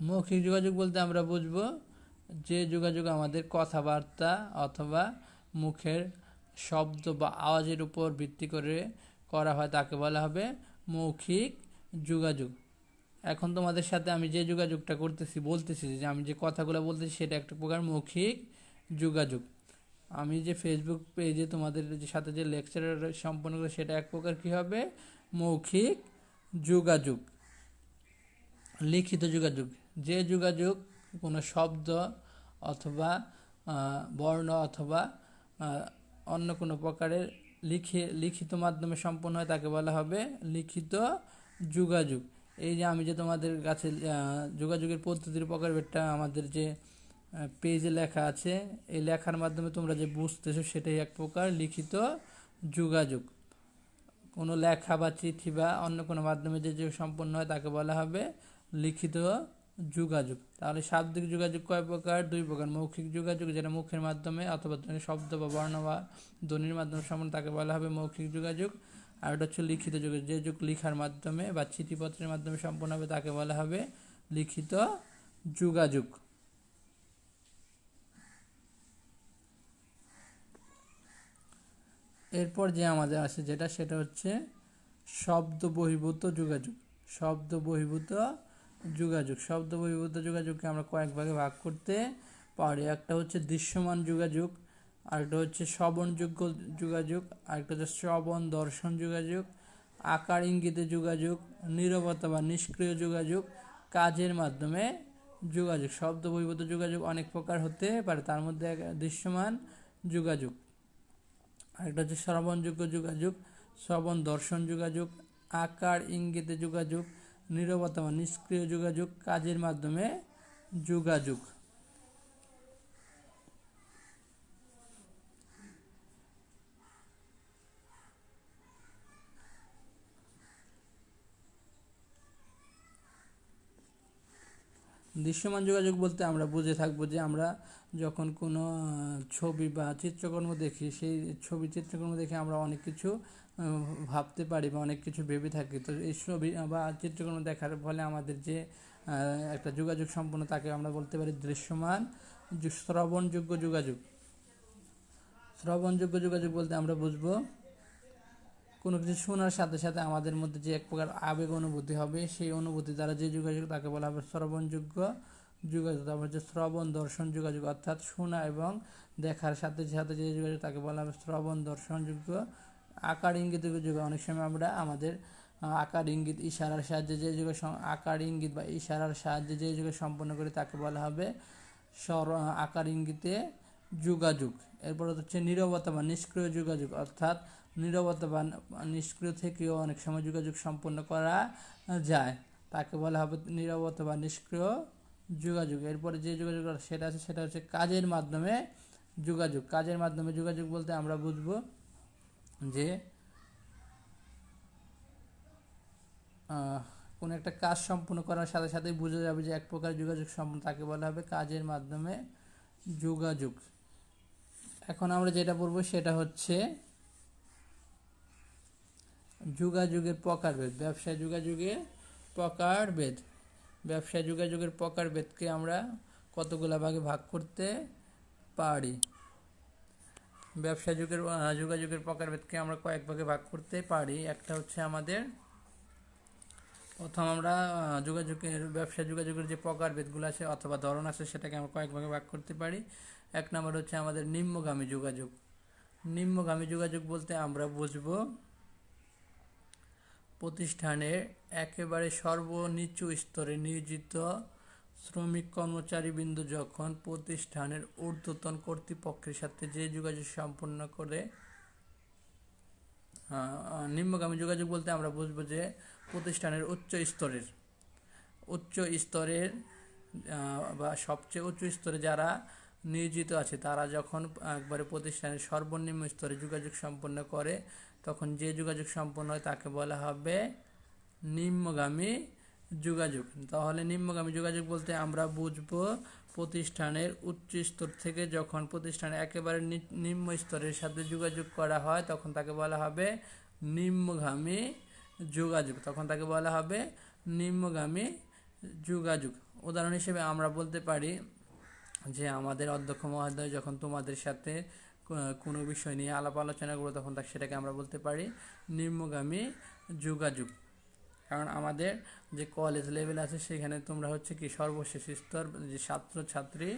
মৌখিক যোগাযোগ বলতে আমরা বুঝবো যে যোগাযোগ আমাদের কথাবার্তা অথবা মুখের শব্দ বা আওয়াজের উপর ভিত্তি করে করা হয় তাকে বলা হবে মৌখিক যোগাযোগ। এখন তোমাদের সাথে আমি যে যোগাযোগটা বলতেছি যে আমি যে কথাগুলো বলতেছি সেটা একটা প্রকার মৌখিক যোগাযোগ। আমি যে ফেসবুক পেজে তোমাদের সাথে যে লেকচার সম্পন্ন করে সেটা এক প্রকার কী হবে? মৌখিক যোগাযোগ। লিখিত যোগাযোগ, যে যোগাযোগ কোনো শব্দ অথবা বর্ণ অথবা অন্য কোনো প্রকারের লিখিত মাধ্যমে সম্পন্ন হয় তাকে বলা হবে লিখিত যোগাযোগ। এই যে আমি যে তোমাদের কাছে যোগাযোগের পদ্ধতির প্রকারভেদটা আমাদের যে পেজে লেখা আছে, এই লেখার মাধ্যমে তোমরা যে বুঝতেছো সেটাই এক প্রকার লিখিত যোগাযোগ। কোনো লেখা বা চিঠি বা অন্য কোনো মাধ্যমে যে সম্পন্ন হয় তাকে বলা হবে লিখিত যোগাযোগ। তাহলে শাব্দিক যোগাযোগ কয় প্রকার? দুই প্রকার। মৌখিক যোগাযোগ যেটা মুখের মাধ্যমে অথবা শব্দ বা বর্ণ বা ধ্বনির মাধ্যমে সম্পন্ন তাকে বলা হবে মৌখিক যোগাযোগ। আর এটা হচ্ছে লিখিত যোগাযোগ, যে যুগ লেখার মাধ্যমে বা চিঠিপত্রের মাধ্যমে সম্পন্ন হবে তাকে বলা হবে লিখিত যোগাযোগ। এরপর যে আমাদের আছে সেটা হচ্ছে শব্দ বহির্ভূত যোগাযোগ। শব্দ বহির্ভূত যোগাযোগকে আমরা কয়েক ভাগে ভাগ করতে পারি। একটা হচ্ছে দৃশ্যমান যোগাযোগ, আরেকটা হচ্ছে শ্রবণযোগ্য যোগাযোগ, আরেকটা হচ্ছে শ্রবণ দর্শন যোগাযোগ, আকার ইঙ্গিতে যোগাযোগ, নীরবতা বা নিষ্ক্রিয় যোগাযোগ, কাজের মাধ্যমে যোগাযোগ। শব্দ বহির্ভূত যোগাযোগ অনেক প্রকার হতে পারে, তার মধ্যে দৃশ্যমান যোগাযোগ, আরেকটা হচ্ছে শ্রবণযোগ্য যোগাযোগ, শ্রবণ দর্শন যোগাযোগ, আকার ইঙ্গিতে যোগাযোগ, নীরবতা বা নিষ্ক্রিয় যোগাযোগ, কাজের মাধ্যমে যোগাযোগ। দৃশ্যমান যোগাযোগ বলতে আমরা বুঝে থাকবো যে আমরা যখন কোনো ছবি বা চিত্রকর্ম দেখি, সেই ছবি চিত্রকর্ম দেখে আমরা অনেক কিছু ভাবতে পারি বা অনেক কিছু ভেবে থাকি। তো এই ছবি বা চিত্রকর্ম দেখার ফলে আমাদের যে একটা যোগাযোগ সম্পন্ন, তাকে আমরা বলতে পারি দৃশ্যমান শ্রবণযোগ্য যোগাযোগ। শ্রবণযোগ্য যোগাযোগ বলতে আমরা বুঝবো কোনো কিছু শোনার সাথে সাথে আমাদের মধ্যে যে এক প্রকার আবেগ অনুভূতি হবে, সেই অনুভূতি দ্বারা যে যোগাযোগ তাকে বলা হবে শ্রবণযোগ্য যোগাযোগ। তারপর হচ্ছে শ্রবণ দর্শন যোগাযোগ, অর্থাৎ শোনা এবং দেখার সাথে সাথে যে যোগাযোগ তাকে বলা হবে শ্রবণ দর্শনযোগ্য। আকার ইঙ্গিত যোগাযোগ, অনেক সময় আমরা আমাদের আকার ইঙ্গিত ইশারার সাহায্যে যে যোগাযোগ, আকার ইঙ্গিত বা ইশারার সাহায্যে যে যোগাযোগ সম্পন্ন করি তাকে বলা হবে আকার ইঙ্গিতে যোগাযোগ। এরপর হচ্ছে নীরবতা বা নিষ্ক্রিয় যোগাযোগ, অর্থাৎ নীরবতা বা নিষ্ক্রিয় থেকেও অনেক সময় যোগাযোগ সম্পন্ন করা যায়, তাকে বলা হবে নীরবতা বা নিষ্ক্রিয় যোগাযোগ। এরপরে যে যোগাযোগ সেটা হচ্ছে কাজের মাধ্যমে যোগাযোগ। কাজের মাধ্যমে যোগাযোগ বলতে আমরা বুঝব যে কোনো একটা কাজ সম্পূর্ণ করার সাথে সাথে বোঝা যাবে যে এক প্রকার যোগাযোগ সম্পন্ন, তাকে বলা হবে কাজের মাধ্যমে যোগাযোগ। এখন আমরা যেটা বলবো সেটা হচ্ছে যোগাযোগের প্রকারভেদ। ব্যবসায় যোগাযোগের প্রকারভেদ। ব্যবসায় যোগাযোগের প্রকারভেদকে আমরা কতগুলো ভাগে ভাগ করতে পারি? ব্যবসায় যোগাযোগের প্রকারভেদকে আমরা কয়েক ভাগে ভাগ করতে পারি। একটা হচ্ছে আমাদের প্রথম আমরা ব্যবসা যোগাযোগের যে প্রকারভেদগুলো আছে অথবা ধরন আছে সেটাকে আমরা কয়েক ভাগে ভাগ করতে পারি। এক নম্বর হচ্ছে আমাদের নিম্নগামী যোগাযোগ। নিম্নগামী যোগাযোগ বলতে আমরা বুঝব প্রতিষ্ঠানের একেবারে সর্বনিচু স্তরে নিয়োজিত শ্রমিক কর্মচারীবৃন্দ যখন প্রতিষ্ঠানের ঊর্ধ্বতন কর্তৃপক্ষের সাথে যে যোগাযোগ সম্পন্ন করে। নিম্নগামী যোগাযোগ বলতে আমরা বুঝবো যে প্রতিষ্ঠানের উচ্চ স্তরের বা সবচেয়ে উচ্চ স্তরে যারা নিয়োজিত আছে তারা যখন একবারে প্রতিষ্ঠানের সর্বনিম্ন স্তরে যোগাযোগ সম্পন্ন করে, তখন যে যোগাযোগ সম্পন্ন হয় তাকে বলা হবে নিম্নগামী যোগাযোগ। তাহলে নিম্নগামী যোগাযোগ বলতে আমরা বুঝবো প্রতিষ্ঠানের উচ্চ স্তর থেকে যখন প্রতিষ্ঠানের একেবারে নিম্ন স্তরের সাথে যোগাযোগ করা হয় তখন তাকে বলা হবে নিম্নগামী যোগাযোগ। যোগাযোগ। উদাহরণ হিসেবে আমরা বলতে পারি যে আমাদের অধ্যক্ষ মহোদয় যখন তোমাদের সাথে কোনো বিষয় নিয়ে আলাপ আলোচনা করবো তখন সেটাকে আমরা বলতে পারি নিম্নগামী যোগাযোগ। কারণ আমাদের যে কলেজ লেভেল আছে সেখানে তোমরা হচ্ছে কি সর্বশেষ স্তর যে ছাত্রছাত্রী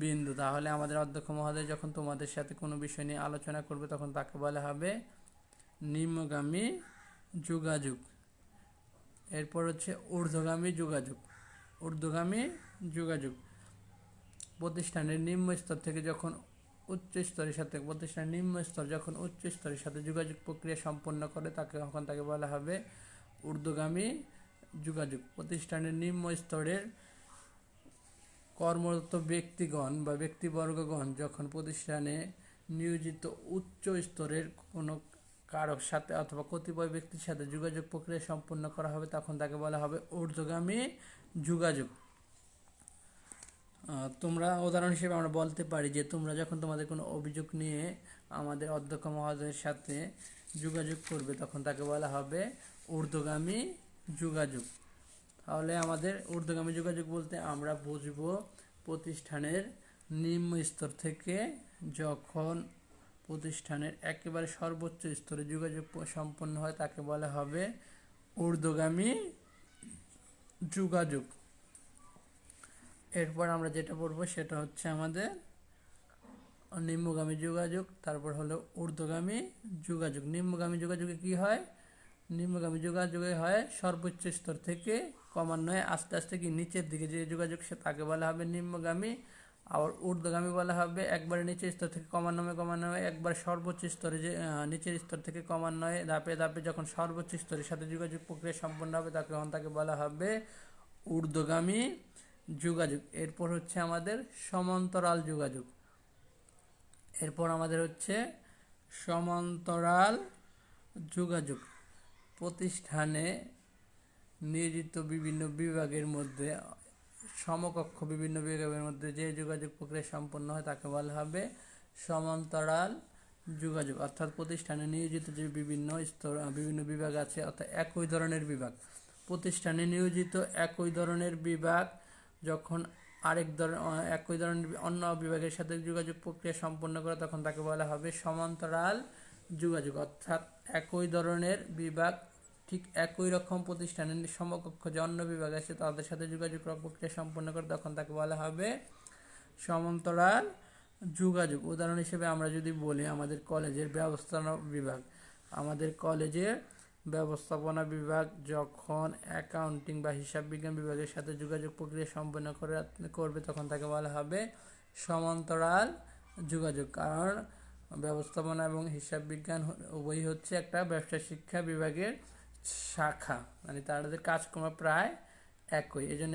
বিন্দু, তাহলে আমাদের অধ্যক্ষ মহোদয় যখন তোমাদের সাথে কোনো বিষয় নিয়ে আলোচনা করবে তখন তাকে বলা হবে নিম্নগামী যোগাযোগ। এরপর হচ্ছে ঊর্ধ্বগামী যোগাযোগ। প্রতিষ্ঠানের নিম্ন স্তর থেকে যখন উচ্চ স্তরের সাথে যখন উচ্চ স্তরের সাথে যোগাযোগ প্রক্রিয়া সম্পন্ন করে তখন তাকে বলা হবে ঊর্ধ্বগামী যোগাযোগ। প্রতিষ্ঠানের নিম্ন স্তরের কর্মরত ব্যক্তিগণ বা ব্যক্তিবর্গগণ যখন প্রতিষ্ঠানে নিয়োজিত উচ্চ স্তরের কোনো কারক সাথে অথবা কতিপয় ব্যক্তির সাথে যোগাযোগ প্রক্রিয়া সম্পন্ন করা হবে তখন তাকে বলা হবে ঊর্ধ্বগামী যোগাযোগ। তোমরা উদাহরণ হিসেবে আমরা বলতে পারি যে তোমরা যখন তোমাদের কোনো অভিযোগ নিয়ে আমাদের অধ্যক্ষ মহোদয়ের সাথে যোগাযোগ করবে তখন তাকে বলা হবে ঊর্ধ্বগামী যোগাযোগ। তাহলে আমাদের ঊর্ধ্বগামী যোগাযোগ বলতে আমরা বুঝব প্রতিষ্ঠানের নিম্ন স্তর থেকে যখন প্রতিষ্ঠানের একেবারে সর্বোচ্চ স্তরে যোগাযোগ সম্পন্ন হয় তাকে বলা হবে ঊর্ধ্বগামী যোগাযোগ। এরপর আমরা যেটা বলবো সেটা হচ্ছে আমাদের নিম্নগামী যোগাযোগ, তারপর হলো ঊর্ধ্বগামী যোগাযোগ। নিম্নগামী যোগাযোগে কি হয়? নিম্নগামী যোগাযোগে হয় সর্বোচ্চ স্তর থেকে ক্রমান্বয়ে আস্তে আস্তে কি নিচের দিকে যে যোগাযোগ তাকে বলা হবে নিম্নগামী। আর ঊর্ধ্বগামী বলা হবে একবারে নিচের স্তর থেকে ক্রমান্বয়ে একবার সর্বোচ্চ স্তরে যে নিচের স্তর থেকে ক্রমান্বয়ে ধাপে ধাপে যখন সর্বোচ্চ স্তরের সাথে যোগাযোগ প্রক্রিয়া সম্পন্ন হবে তখন তাকে বলা হবে ঊর্ধ্বগামী যোগাযোগ। এরপর হচ্ছে আমাদের সমান্তরাল যোগাযোগ। প্রতিষ্ঠানে নিয়োজিত বিভিন্ন বিভাগের মধ্যে সমকক্ষ বিভিন্ন বিভাগের মধ্যে যে যোগাযোগ প্রক্রিয়া সম্পন্ন হয় তাকে বলা হবে সমান্তরাল যোগাযোগ। অর্থাৎ প্রতিষ্ঠানে নিয়োজিত যে বিভিন্ন স্তর বিভিন্ন বিভাগ আছে, অর্থাৎ একই ধরনের বিভাগ, প্রতিষ্ঠানে নিয়োজিত একই ধরনের বিভাগ যখন একই ধরনের অন্য বিভাগের সাথে যোগাযোগ প্রক্রিয়া সম্পন্ন করে তখন তাকে বলা হবে সমান্তরাল যোগাযোগ। অর্থাৎ একই ধরনের বিভাগ ঠিক একই রকম প্রতিষ্ঠানের সমকক্ষ যে অন্য বিভাগ আছে তাদের সাথে যোগাযোগ প্রক্রিয়া সম্পন্ন করে তখন তাকে বলা হবে সমান্তরাল যোগাযোগ। উদাহরণ হিসেবে আমরা যদি বলি আমাদের কলেজের ব্যবস্থাপনা বিভাগ, আমাদের কলেজের ব্যবস্থাপনা বিভাগ যখন অ্যাকাউন্টিং বা হিসাব বিজ্ঞান বিভাগের সাথে যোগাযোগ প্রক্রিয়া সম্পন্ন করবে তখন তাকে বলা হবে সমান্তরাল যোগাযোগ। কারণ ব্যবস্থাপনা এবং হিসাব বিজ্ঞান উভয়ই হচ্ছে একটা ব্যবসা শিক্ষা বিভাগের শাখা, মানে তাদের কাজকর্ম প্রায় একই। এই জন্য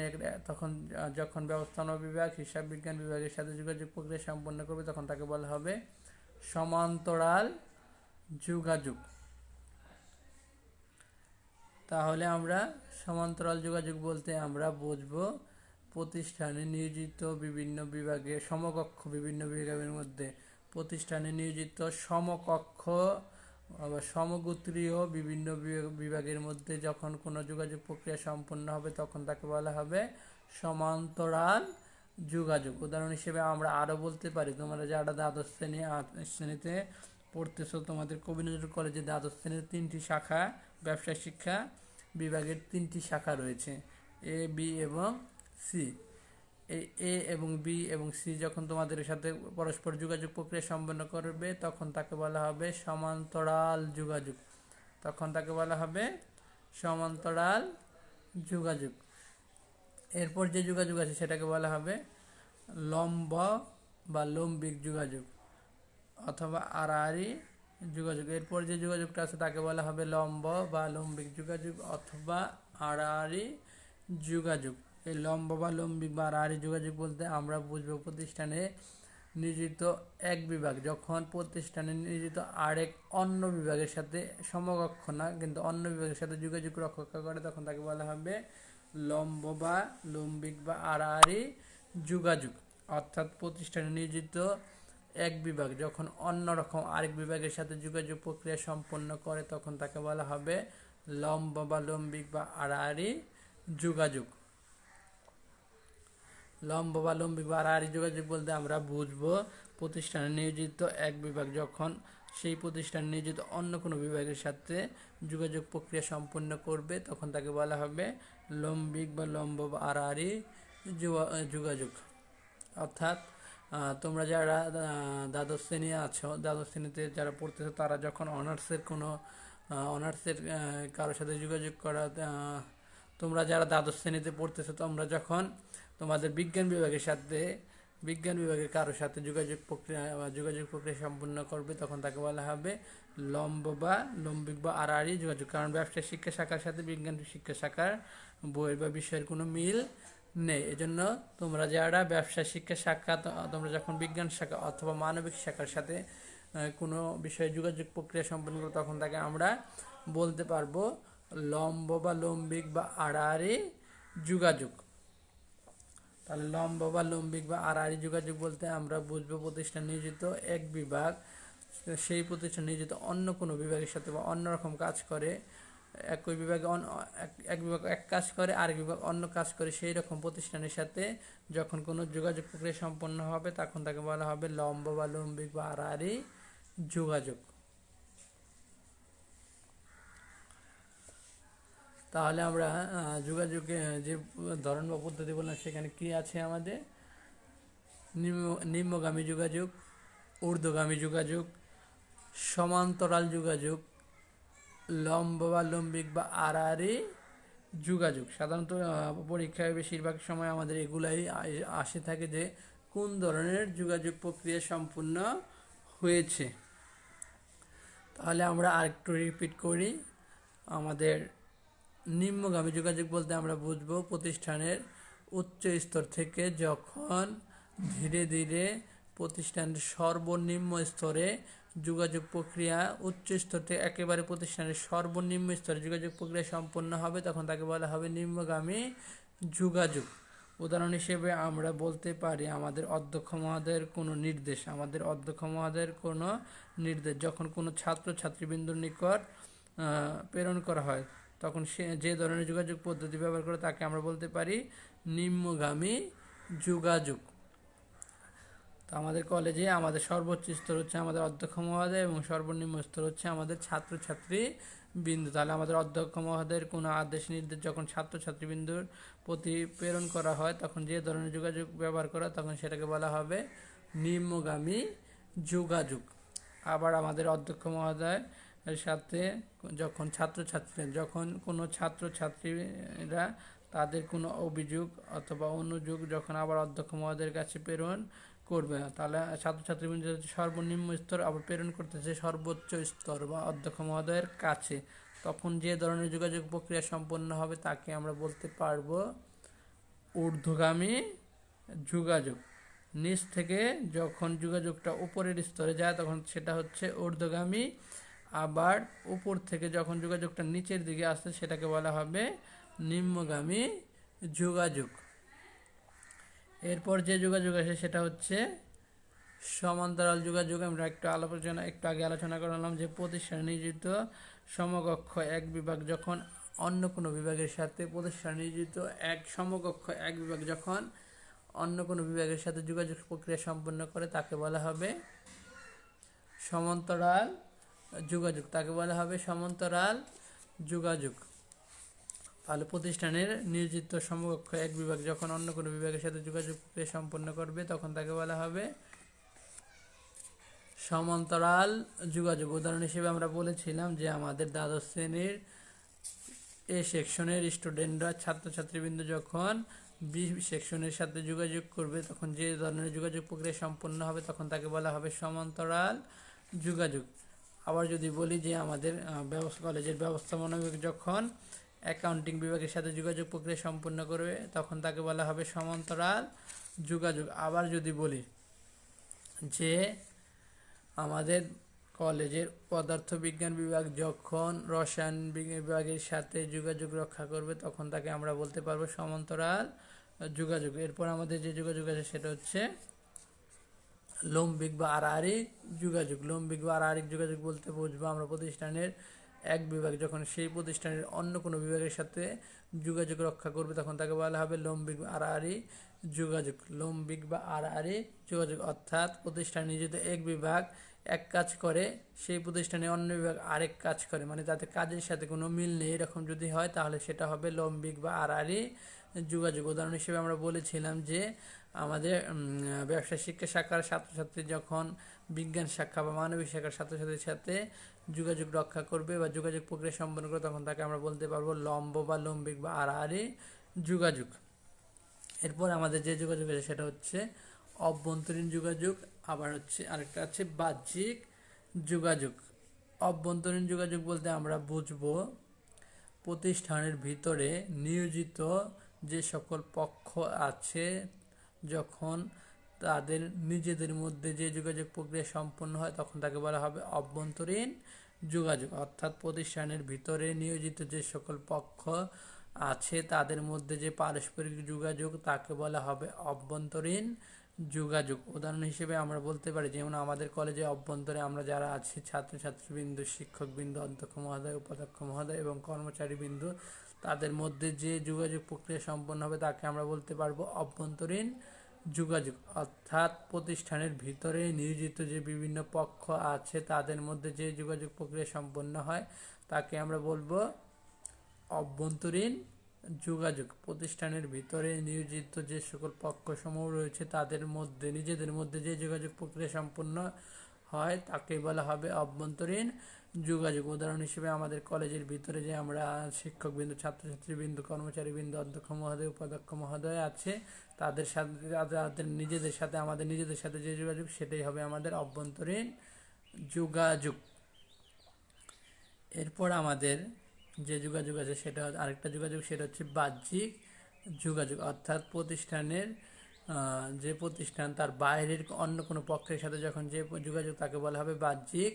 তখন যখন ব্যবস্থাপনা বিভাগ হিসাব বিজ্ঞান বিভাগের সাথে যোগাযোগ প্রক্রিয়া সম্পন্ন করবে তখন তাকে বলা হবে সমান্তরাল যোগাযোগ। তাহলে আমরা সমান্তরাল যোগাযোগ বলতে আমরা বুঝবো প্রতিষ্ঠানে নিয়োজিত বিভিন্ন বিভাগের সমকক্ষ বিভিন্ন বিভাগের মধ্যে প্রতিষ্ঠানে নিয়োজিত সমকক্ষ বা সমগোত্রীয় বিভিন্ন বিভাগের মধ্যে যখন কোনো যোগাযোগ প্রক্রিয়া সম্পন্ন হবে তখন তাকে বলা হবে সমান্তরাল যোগাযোগ। উদাহরণ হিসেবে আমরা আরও বলতে পারি, তোমরা যারা দ্বাদশ শ্রেণীতে পড়তেছো তোমাদের কবি নজরুল কলেজে দ্বাদশ শ্রেণীর 3টি শাখা, ব্যবসায় শিক্ষা বিভাগের 3টি শাখা রয়েছে, এ, বি এবং সি। এই এ এবং বি এবং সি যখন তোমাদের সাথে পরস্পর যোগাযোগ প্রক্রিয়া সম্পন্ন করবে তখন তাকে বলা হবে সমান্তরাল যোগাযোগ। তখন তাকে বলা হবে সমান্তরাল যোগাযোগ। এরপর যে যোগাযোগ আছে সেটাকে বলা হবে লম্ব বা লম্বিক যোগাযোগ অথবা আড়াআড়ি যোগাযোগ। এরপর যে যোগাযোগটা আছে তাকে বলা হবে লম্ব বা লম্বিক যোগাযোগ অথবা আড়াআড়ি যোগাযোগ। এই লম্ব বা লম্বিক বা আড়াআড়ি যোগাযোগ বলতে আমরা বুঝবো প্রতিষ্ঠানে নিয়োজিত এক বিভাগ যখন প্রতিষ্ঠানে নিয়োজিত আরেক অন্য বিভাগের সাথে সমকক্ষ না কিন্তু অন্য বিভাগের সাথে যোগাযোগ রক্ষা করে তখন তাকে বলা হবে লম্ব বা লম্বিক বা আড়াআড়ি যোগাযোগ। অর্থাৎ প্রতিষ্ঠানে নিয়োজিত এক বিভাগ যখন অন্য রকম আরেক বিভাগের সাথে যোগাযোগ প্রক্রিয়া সম্পন্ন করে তখন তাকে বলা হবে লম্ব বা লম্বিক বা আড়াআড়ি যোগাযোগ। লম্ব বা লম্বিক বা আড়াআড়ি যোগাযোগ বলতে আমরা বুঝবো প্রতিষ্ঠানে নিয়োজিত এক বিভাগ যখন সেই প্রতিষ্ঠানে নিয়োজিত অন্য কোনো বিভাগের সাথে যোগাযোগ প্রক্রিয়া সম্পন্ন করবে তখন তাকে বলা হবে লম্বিক বা লম্ব বা আড়াআড়ি যোগাযোগ। অর্থাৎ তোমরা যারা দ্বাদশ শ্রেণী আছো, দ্বাদশ শ্রেণীতে যারা পড়তেছো তারা যখন অনার্সের কারোর সাথে যোগাযোগ করা, তোমরা যারা দ্বাদশ শ্রেণীতে পড়তেছো তোমরা যখন তোমাদের বিজ্ঞান বিভাগের কারোর সাথে যোগাযোগ প্রক্রিয়া সম্পন্ন করবে তখন তাকে বলা হবে লম্ব বা লম্বিক বা আড়াআড়ি যোগাযোগ। কারণ ব্যবসায় শিক্ষা শাখার সাথে বিজ্ঞান শিক্ষা শাখার বই বা বিষয়ের কোনো মিল নেই। এজন্য তোমরা যারা ব্যবসায় শিক্ষা শাখা তোমরা যখন বিজ্ঞান শাখা অথবা মানবিক শাখার সাথে কোনো বিষয়ে যোগাযোগ প্রক্রিয়া সম্পন্ন করবো তখন তাকে আমরা বলতে পারবো লম্ব বা লম্বিক বা আড়াআড়ি যোগাযোগ। তাহলে লম্ব বা লম্বিক বা আড়াআড়ি যোগাযোগ বলতে আমরা বুঝবো প্রতিষ্ঠান নিয়োজিত এক বিভাগ সেই প্রতিষ্ঠান নিয়োজিত অন্য কোনো বিভাগের সাথে বা অন্যরকম কাজ করে, একই বিভাগে এক বিভাগ এক কাজ করে আরেক বিভাগ অন্য কাজ করে সেই রকম প্রতিষ্ঠানের সাথে যখন কোনো যোগাযোগ প্রক্রিয়া সম্পন্ন হবে তখন তাকে বলা হবে লম্ব বা লম্বিক বা আড়াআড়ি যোগাযোগ। তাহলে আমরা যোগাযোগে যে ধরন বা পদ্ধতি বললাম সেখানে কি আছে আমাদের নিম্নগামী যোগাযোগ, ঊর্ধ্বগামী যোগাযোগ, সমান্তরাল যোগাযোগ, লম্ব বা লম্বিক বা আড়াআড়ি যোগাযোগ। সাধারণত পরীক্ষায় বেশিরভাগ সময় আমাদের এগুলাই আসে থাকে যে কোন ধরনের যোগাযোগ প্রক্রিয়া সম্পূর্ণ হয়েছে। তাহলে আমরা আরেকটু রিপিট করি, আমাদের নিম্নগামী যোগাযোগ বলতে আমরা বুঝবো প্রতিষ্ঠানের উচ্চ স্তর থেকে যখন ধীরে ধীরে প্রতিষ্ঠানের সর্বনিম্ন স্তরে যোগাযোগ প্রক্রিয়া উচ্চ স্তর থেকে একেবারে প্রতিষ্ঠানের সর্বনিম্ন স্তরে যোগাযোগ প্রক্রিয়া সম্পন্ন হবে তখন তাকে বলা হবে নিম্নগামী যোগাযোগ। উদাহরণ হিসেবে আমরা বলতে পারি আমাদের অধ্যক্ষ মহোদয়ের কোনো নির্দেশ যখন কোনো ছাত্র ছাত্রীবৃন্দর নিকট প্রেরণ করা হয়, তখন সে যে ধরনের যোগাযোগ পদ্ধতি ব্যবহার করে তাকে আমরা বলতে পারি নিম্নগামী যোগাযোগ। তো আমাদের কলেজে আমাদের সর্বোচ্চ স্তর হচ্ছে আমাদের অধ্যক্ষ মহোদয় এবং সর্বনিম্ন স্তর হচ্ছে আমাদের ছাত্রছাত্রী বিন্দু। তাহলে আমাদের অধ্যক্ষ মহোদয়ের কোনো আদেশ নির্দেশ যখন ছাত্রছাত্রীবৃন্দুর প্রতি প্রেরণ করা হয়, তখন যে ধরনের যোগাযোগ ব্যবহার করা তখন সেটাকে বলা হবে নিম্নগামী যোগাযোগ। আবার আমাদের অধ্যক্ষ মহোদয়ের সাথে যখন কোনো ছাত্রছাত্রীরা তাদের কোনো অভিযোগ অথবা অনুযোগ যখন আবার অধ্যক্ষ মহোদয়ের কাছে প্রেরণ করবে, তাহলে ছাত্রছাত্রীবৃন্দ সর্বনিম্ন স্তর আবার প্রেরণ করতেছে সর্বোচ্চ স্তর বা অধ্যক্ষ মহোদয়ের কাছে, তখন যে ধরনের যোগাযোগ প্রক্রিয়া সম্পন্ন হবে তাকে আমরা বলতে পারবো ঊর্ধ্বগামী যোগাযোগ। নিচ থেকে যখন যোগাযোগটা উপরের স্তরে যায় তখন সেটা হচ্ছে ঊর্ধ্বগামী, আবার উপর থেকে যখন যোগাযোগটা নিচের দিকে আসে সেটাকে বলা হবে নিম্নগামী যোগাযোগ। এরপর যে যোগাযোগ আসে সেটা হচ্ছে সমান্তরাল যোগাযোগ। আমরা একটু আগে আলোচনা করলাম যে প্রতিষ্ঠানে নিয়োজিত সমকক্ষ এক বিভাগ যখন অন্য কোনো বিভাগের সাথে যোগাযোগ প্রক্রিয়া সম্পন্ন করে তাকে বলা হবে সমান্তরাল যোগাযোগ। তাহলে প্রতিষ্ঠানের নিয়োজিত সমকক্ষ এক বিভাগ যখন অন্য কোনো বিভাগের সাথে যোগাযোগ প্রক্রিয়া সম্পন্ন করবে তখন তাকে বলা হবে সমান্তরাল যোগাযোগ। উদাহরণ হিসেবে আমরা বলেছিলাম যে আমাদের দ্বাদশ শ্রেণীর এ সেকশনের স্টুডেন্টরা ছাত্রছাত্রীবৃন্দ যখন বি সেকশনের সাথে যোগাযোগ করবে তখন যে ধরনের যোগাযোগ প্রক্রিয়া সম্পন্ন হবে তখন তাকে বলা হবে সমান্তরাল যোগাযোগ। আবার যদি বলি যে আমাদের কলেজের ব্যবস্থাপনা বিভাগ যখন অ্যাকাউন্টিং বিভাগের সাথে যোগাযোগ প্রক্রিয়া সম্পন্ন করবে তখন তাকে বলা হবে সমান্তরাল যোগাযোগ। আবার যদি বলি যে আমাদের কলেজের পদার্থ বিজ্ঞান বিভাগ যখন রসায়ন বিভাগের সাথে যোগাযোগ রক্ষা করবে তখন তাকে আমরা বলতে পারবো সমান্তরাল যোগাযোগ। এরপর আমাদের যে যোগাযোগ আছে সেটা হচ্ছে লম্বিক বা আড়াআড়ি যোগাযোগ বলতে বুঝবো আমরা প্রতিষ্ঠানের এক বিভাগ যখন সেই প্রতিষ্ঠানের অন্য কোনো বিভাগের সাথে যোগাযোগ রক্ষা করবে তখন তাকে বলা হবে লম্বিক বা আড়াআড়ি যোগাযোগ। অর্থাৎ প্রতিষ্ঠান নিয়োজিত এক বিভাগ এক কাজ করে সেই প্রতিষ্ঠানে অন্য বিভাগ আরেক কাজ করে, মানে তাদের কাজের সাথে কোনো মিল নেই, এরকম যদি হয় তাহলে সেটা হবে লম্বিক বা আড়াআড়ি যোগাযোগ। উদাহরণ হিসেবে আমরা বলেছিলাম যে আমাদের ব্যবসায় শিক্ষা শাখার ছাত্রছাত্রী যখন বিজ্ঞান শাখা বা মানবিক শাখার ছাত্রছাত্রীর সাথে যোগাযোগ রক্ষা করবে বা যোগাযোগ প্রক্রিয়া সম্পন্ন করবে তখন তাকে আমরা বলতে পারবো লম্ব বা লম্বিক বা আড়াআড়ি যোগাযোগ। এরপর আমাদের যে যোগাযোগ আছে সেটা হচ্ছে অভ্যন্তরীণ যোগাযোগ, আবার আরেকটা আছে বাহ্যিক যোগাযোগ। অভ্যন্তরীণ যোগাযোগ বলতে আমরা বুঝবো প্রতিষ্ঠানের ভিতরে নিয়োজিত যে সকল পক্ষ আছে যখন তাদের নিজেদের মধ্যে যে যোগাযোগ প্রক্রিয়া সম্পন্ন হয় তখন তাকে বলা হবে অভ্যন্তরীণ যোগাযোগ। অর্থাৎ প্রতিষ্ঠানের ভিতরে নিয়োজিত যে সকল পক্ষ আছে তাদের মধ্যে যে পারস্পরিক যোগাযোগ তাকে বলা হবে অভ্যন্তরীণ যোগাযোগ। উদাহরণ হিসেবে আমরা বলতে পারি যেমন আমাদের কলেজে অভ্যন্তরে আমরা যারা আছি ছাত্রছাত্রীবৃন্দ, শিক্ষকবৃন্দ, অধ্যক্ষ মহোদয়, উপাধ্যক্ষ মহোদয় এবং কর্মচারীবৃন্দ, তাদের মধ্যে যে যোগাযোগ প্রক্রিয়া সম্পন্ন হবে তাকে আমরা বলতে পারবো অভ্যন্তরীণ যোগাযোগ। অর্থাৎ প্রতিষ্ঠানের ভিতরে নিয়োজিত যে বিভিন্ন পক্ষ আছে তাদের মধ্যে যে যোগাযোগ প্রক্রিয়া সম্পন্ন হয় তাকে আমরা বলবো অভ্যন্তরীণ যোগাযোগ। প্রতিষ্ঠানের ভিতরে নিয়োজিত যে সকল পক্ষ সমূহ রয়েছে তাদের মধ্যে নিজেদের মধ্যে যে যোগাযোগ প্রক্রিয়া সম্পন্ন হয় তাকে বলা হবে অভ্যন্তরীণ যোগাযোগ। উদাহরণ হিসেবে আমাদের কলেজের ভিতরে যে আমরা শিক্ষকবৃন্দ, ছাত্রছাত্রীবৃন্দ, কর্মচারীবৃন্দ, অধ্যক্ষ মহোদয়, উপাধ্যক্ষ মহোদয় আছে তাদের সাথে আমাদের নিজেদের সাথে যে যোগাযোগ সেটাই হবে আমাদের অভ্যন্তরীণ যোগাযোগ। এরপর আমাদের যে যোগাযোগ আছে সেটা আরেকটা যোগাযোগ, সেটা হচ্ছে বাহ্যিক যোগাযোগ। অর্থাৎ প্রতিষ্ঠানের যে প্রতিষ্ঠান তার বাইরের অন্য কোনো পক্ষের সাথে যখন যে যোগাযোগ তাকে বলা হবে বাহ্যিক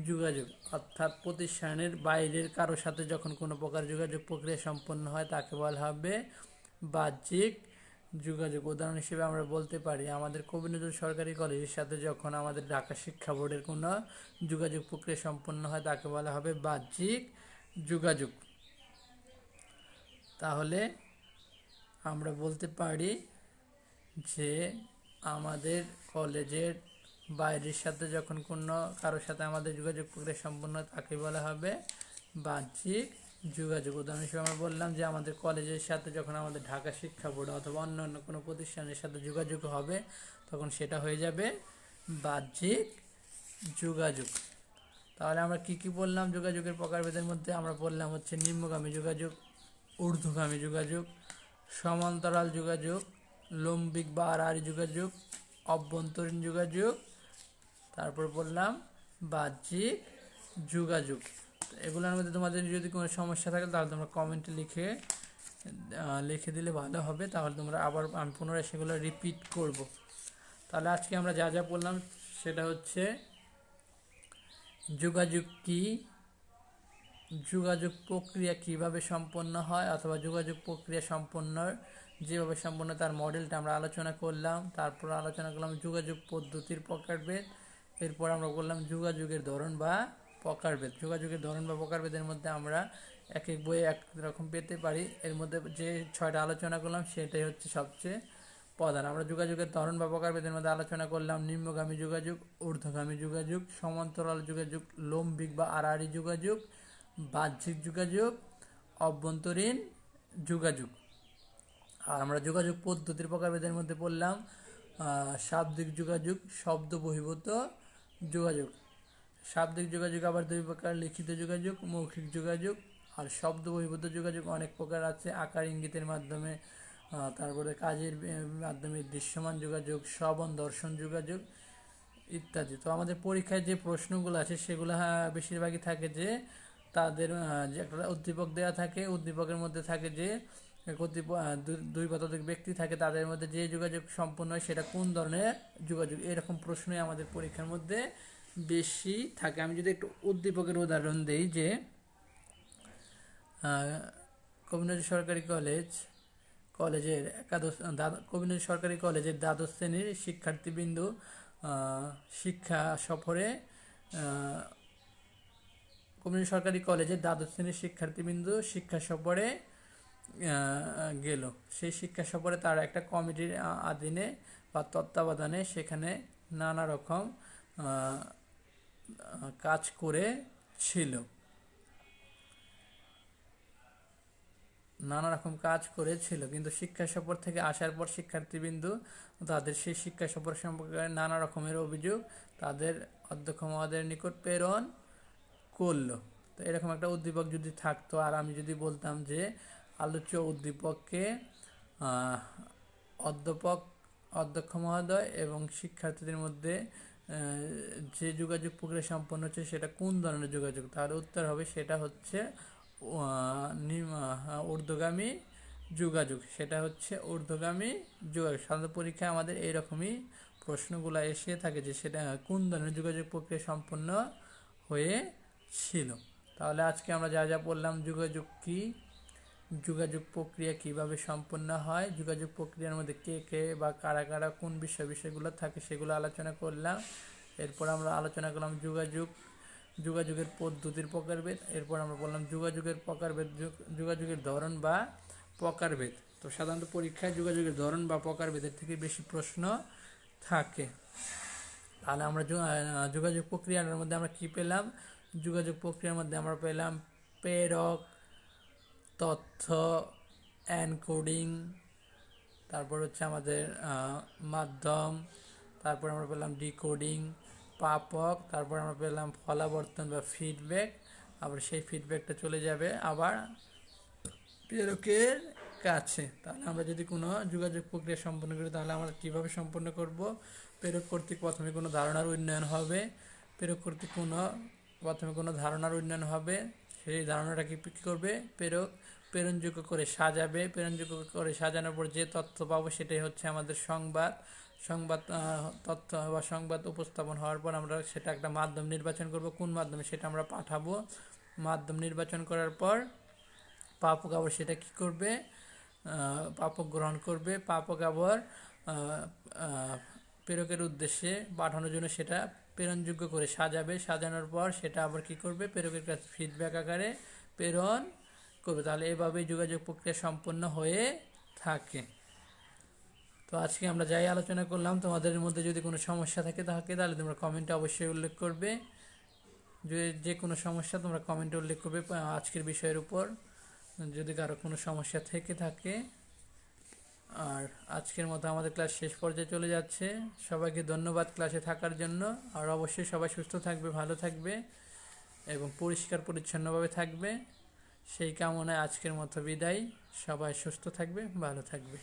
যোগাযোগ। অর্থাৎ প্রতিষ্ঠানের বাইরের কারোর সাথে যখন কোনো প্রকার যোগাযোগ প্রক্রিয়া সম্পন্ন হয় তাকে বলা হবে বাহ্যিক যোগাযোগ উদাহরণ হিসেবে আমরা বলতে পারি আমাদের কবি নজরুল সরকারি কলেজের সাথে যখন আমাদের ঢাকা শিক্ষা বোর্ডের কোনো যোগাযোগ প্রক্রিয়া সম্পন্ন হয় তাকে বলা হবে বাহ্যিক যোগাযোগ। তাহলে আমরা বলতে পারি যে আমাদের কলেজের বাইরের সাথে যখন কোনো কারোর সাথে আমাদের যোগাযোগ প্রক্রিয়া সম্পন্ন হয় তাকে বলা হবে বাহ্যিক যোগাযোগ। উদাহরণ হিসেবে আমরা বললাম যে আমাদের কলেজের সাথে যখন আমাদের ঢাকা শিক্ষা বোর্ড অথবা অন্য কোনো প্রতিষ্ঠানের সাথে যোগাযোগ হবে তখন সেটা হয়ে যাবে বাহ্যিক যোগাযোগ। তাহলে আমরা কি বললাম যোগাযোগের প্রকারভেদের মধ্যে? আমরা বললাম হচ্ছে নিম্নগামী যোগাযোগ, ঊর্ধ্বগামী যোগাযোগ, সমান্তরাল যোগাযোগ, লম্বিক বা আড়াআড়ি যোগাযোগ, অভ্যন্তরীণ যোগাযোগ, তারপর বললাম বাহ্যিক যোগাযোগ। এগুলোর মধ্যে তোমাদের যদি কোনো সমস্যা থাকে তাহলে তোমরা কমেন্টে লিখে দিলে ভালো হবে, তাহলে তোমরা আবার আমি পুনরায় সেগুলো রিপিট করব। তাহলে আজকে আমরা যা বললাম সেটা হচ্ছে যোগাযোগ কি, যোগাযোগ প্রক্রিয়া কিভাবে সম্পন্ন হয় অথবা যোগাযোগ প্রক্রিয়া যেভাবে সম্পন্ন তার মডেলটা আমরা আলোচনা করলাম। তারপর আলোচনা করলাম যোগাযোগ পদ্ধতির প্রকারভেদ। এরপর আমরা বললাম যোগাযোগের ধরন বা প্রকারভেদ। যোগাযোগের ধরন বা প্রকারভেদের মধ্যে আমরা এক বইয়ে এক রকম পেতে পারি, এর মধ্যে যে 6টা আলোচনা করলাম সেটাই হচ্ছে সবচেয়ে প্রধান। আমরা যোগাযোগের ধরন বা প্রকারভেদের মধ্যে আলোচনা করলাম নিম্নগামী যোগাযোগ, ঊর্ধ্বগামী যোগাযোগ, সমান্তরাল যোগাযোগ, লম্বিক বা আড়াআড়ি যোগাযোগ, বাহ্যিক যোগাযোগ, অভ্যন্তরীণ যোগাযোগ। আর আমরা যোগাযোগ পদ্ধতির প্রকারভেদের মধ্যে পড়লাম শাব্দিক যোগাযোগ, শব্দ বহির্ভূত যোগাযোগ। শাব্দিক যোগাযোগ আবার 2 প্রকার, লিখিত যোগাযোগ, মৌখিক যোগাযোগ। আর শব্দ বহির্ভূত যোগাযোগ অনেক প্রকার আছে, আকার ইঙ্গিতের মাধ্যমে, তারপরে কাজের মাধ্যমে, দৃশ্যমান যোগাযোগ, শ্রবণ দর্শন যোগাযোগ ইত্যাদি। তো আমাদের পরীক্ষায় যে প্রশ্নগুলো আছে সেগুলো বেশিরভাগই থাকে যে তাদের যে একটা উদ্দীপক দেওয়া থাকে, উদ্দীপকের মধ্যে থাকে যে দুই বা ততোধিক ব্যক্তি থাকে, তাদের মধ্যে যে যোগাযোগ সম্পন্ন হয় সেটা কোন ধরনের যোগাযোগ, এরকম প্রশ্নই আমাদের পরীক্ষার মধ্যে বেশি থাকে। আমি যদি একটু উদ্দীপকের উদাহরণ দিই যে কবি নজরুল সরকারি কলেজের কবি নজরুল সরকারি কলেজের দ্বাদশ শ্রেণীর শিক্ষার্থীবৃন্দু শিক্ষা সফরে কবি নজরুল সরকারি কলেজের দ্বাদশ শ্রেণীর শিক্ষার্থীবৃন্দু শিক্ষা সফরে গেল। সেই শিক্ষা সফরে তারা একটা কমিটির অধীনে বা তত্ত্বাবধানে সেখানে নানা রকম কাজ করেছিল। কিন্তু শিক্ষা সফর থেকে আসার পর শিক্ষার্থীবৃন্দু তাদের সেই শিক্ষা সফর সম্পর্কে নানা রকমের অভিযোগ তাদের অধ্যক্ষ মহোদয়ের নিকট প্রেরণ করলো। তো এরকম একটা উদ্দীপক যদি থাকতো আর আমি যদি বলতাম যে আলোচ্য উদ্দীপককে অধ্যক্ষ মহোদয় এবং শিক্ষার্থীদের মধ্যে যে যোগাযোগ প্রক্রিয়া সম্পন্ন হচ্ছে সেটা কোন ধরনের যোগাযোগ, তাহলে উত্তর হবে সেটা হচ্ছে ঊর্ধ্বগামী যোগাযোগ। সেটা হচ্ছে ঊর্ধ্বগামী যোগাযোগ। সাধারণত পরীক্ষায় আমাদের এইরকমই প্রশ্নগুলো এসে থাকে যে সেটা কোন ধরনের যোগাযোগ প্রক্রিয়া সম্পন্ন হয়েছিল। তাহলে আজকে আমরা যা বললাম যোগাযোগ কি, যোগাযোগ প্রক্রিয়া কিভাবে সম্পন্ন হয়, যোগাযোগ প্রক্রিয়ার মধ্যে কে বা কারা কোন বিষয়গুলো থাকে সেগুলো আলোচনা করলাম। এরপর আমরা আলোচনা করলাম যোগাযোগের পদ্ধতির প্রকারভেদ। এরপর আমরা বললাম যোগাযোগের প্রকারভেদ, যোগাযোগের ধরন বা প্রকারভেদ। তো সাধারণত পরীক্ষায় যোগাযোগের ধরন বা প্রকারভেদের থেকে বেশি প্রশ্ন থাকে। তাহলে আমরা যোগাযোগ প্রক্রিয়ার মধ্যে আমরা কি পেলাম? যোগাযোগ প্রক্রিয়ার মধ্যে আমরা পেলাম প্রেরক, তথ্য এনকোডিং, তারপর হচ্ছে আমাদের মাধ্যম, তারপর আমরা পেলাম ডিকোডিং, প্রাপক, তারপর আমরা পেলাম ফলাবর্তন বা ফিডব্যাক। আবার সেই ফিডব্যাকটা চলে যাবে আবার প্রেরকের কাছে। তাহলে আমরা যদি কোনো যোগাযোগ প্রক্রিয়া সম্পন্ন করি তাহলে আমরা কীভাবে সম্পন্ন করব? প্রেরক কর্তৃক প্রথমে কোনো ধারণার উন্নয়ন হবে, সেই ধারণাটা কি করবে? প্রেরণযোগ্য করে সাজাবে, প্রেরণযোগ্য করে সাজানোর পর যে তথ্য পাবো সেটাই হচ্ছে আমাদের তথ্য বা সংবাদ উপস্থাপন হওয়ার পর আমরা সেটা একটা মাধ্যম নির্বাচন করব, কোন মাধ্যমে সেটা আমরা পাঠাবো। মাধ্যম নির্বাচন করার পর প্রাপক আবার সেটা কি করবে? প্রাপক গ্রহণ করবে, প্রাপক আবার প্রেরকের উদ্দেশ্যে পাঠানোর জন্য সেটা প্রেরণযোগ্য করে সাজাবে, সাজানোর পর সেটা আবার কি করবে, প্রেরকের কাছে ফিডব্যাক আকারে প্রেরণ করবে। তাহলে এভাবেই যোগাযোগ প্রক্রিয়া সম্পন্ন হয়ে থাকে। তো আজকে আমরা যাই আলোচনা করলাম, তোমাদের মধ্যে যদি কোনো সমস্যা থাকে তাহলে তোমরা কমেন্টে অবশ্যই উল্লেখ করবে। যে কোনো সমস্যা তোমরা কমেন্টে উল্লেখ করবে আজকের বিষয়ের উপর, যদি কারো কোনো সমস্যা থেকে থাকে। আর আজকের মতো আমাদের ক্লাস শেষ পর্যায়ে চলে যাচ্ছে। সবাইকে ধন্যবাদ ক্লাসে থাকার জন্য। আর অবশ্যই সবাই সুস্থ থাকবে, ভালো থাকবে এবং পরিষ্কার পরিচ্ছন্নভাবে থাকবে, সেই কামনায় আজকের মতো বিদায়। সবাই সুস্থ থাকবে, ভালো থাকবে।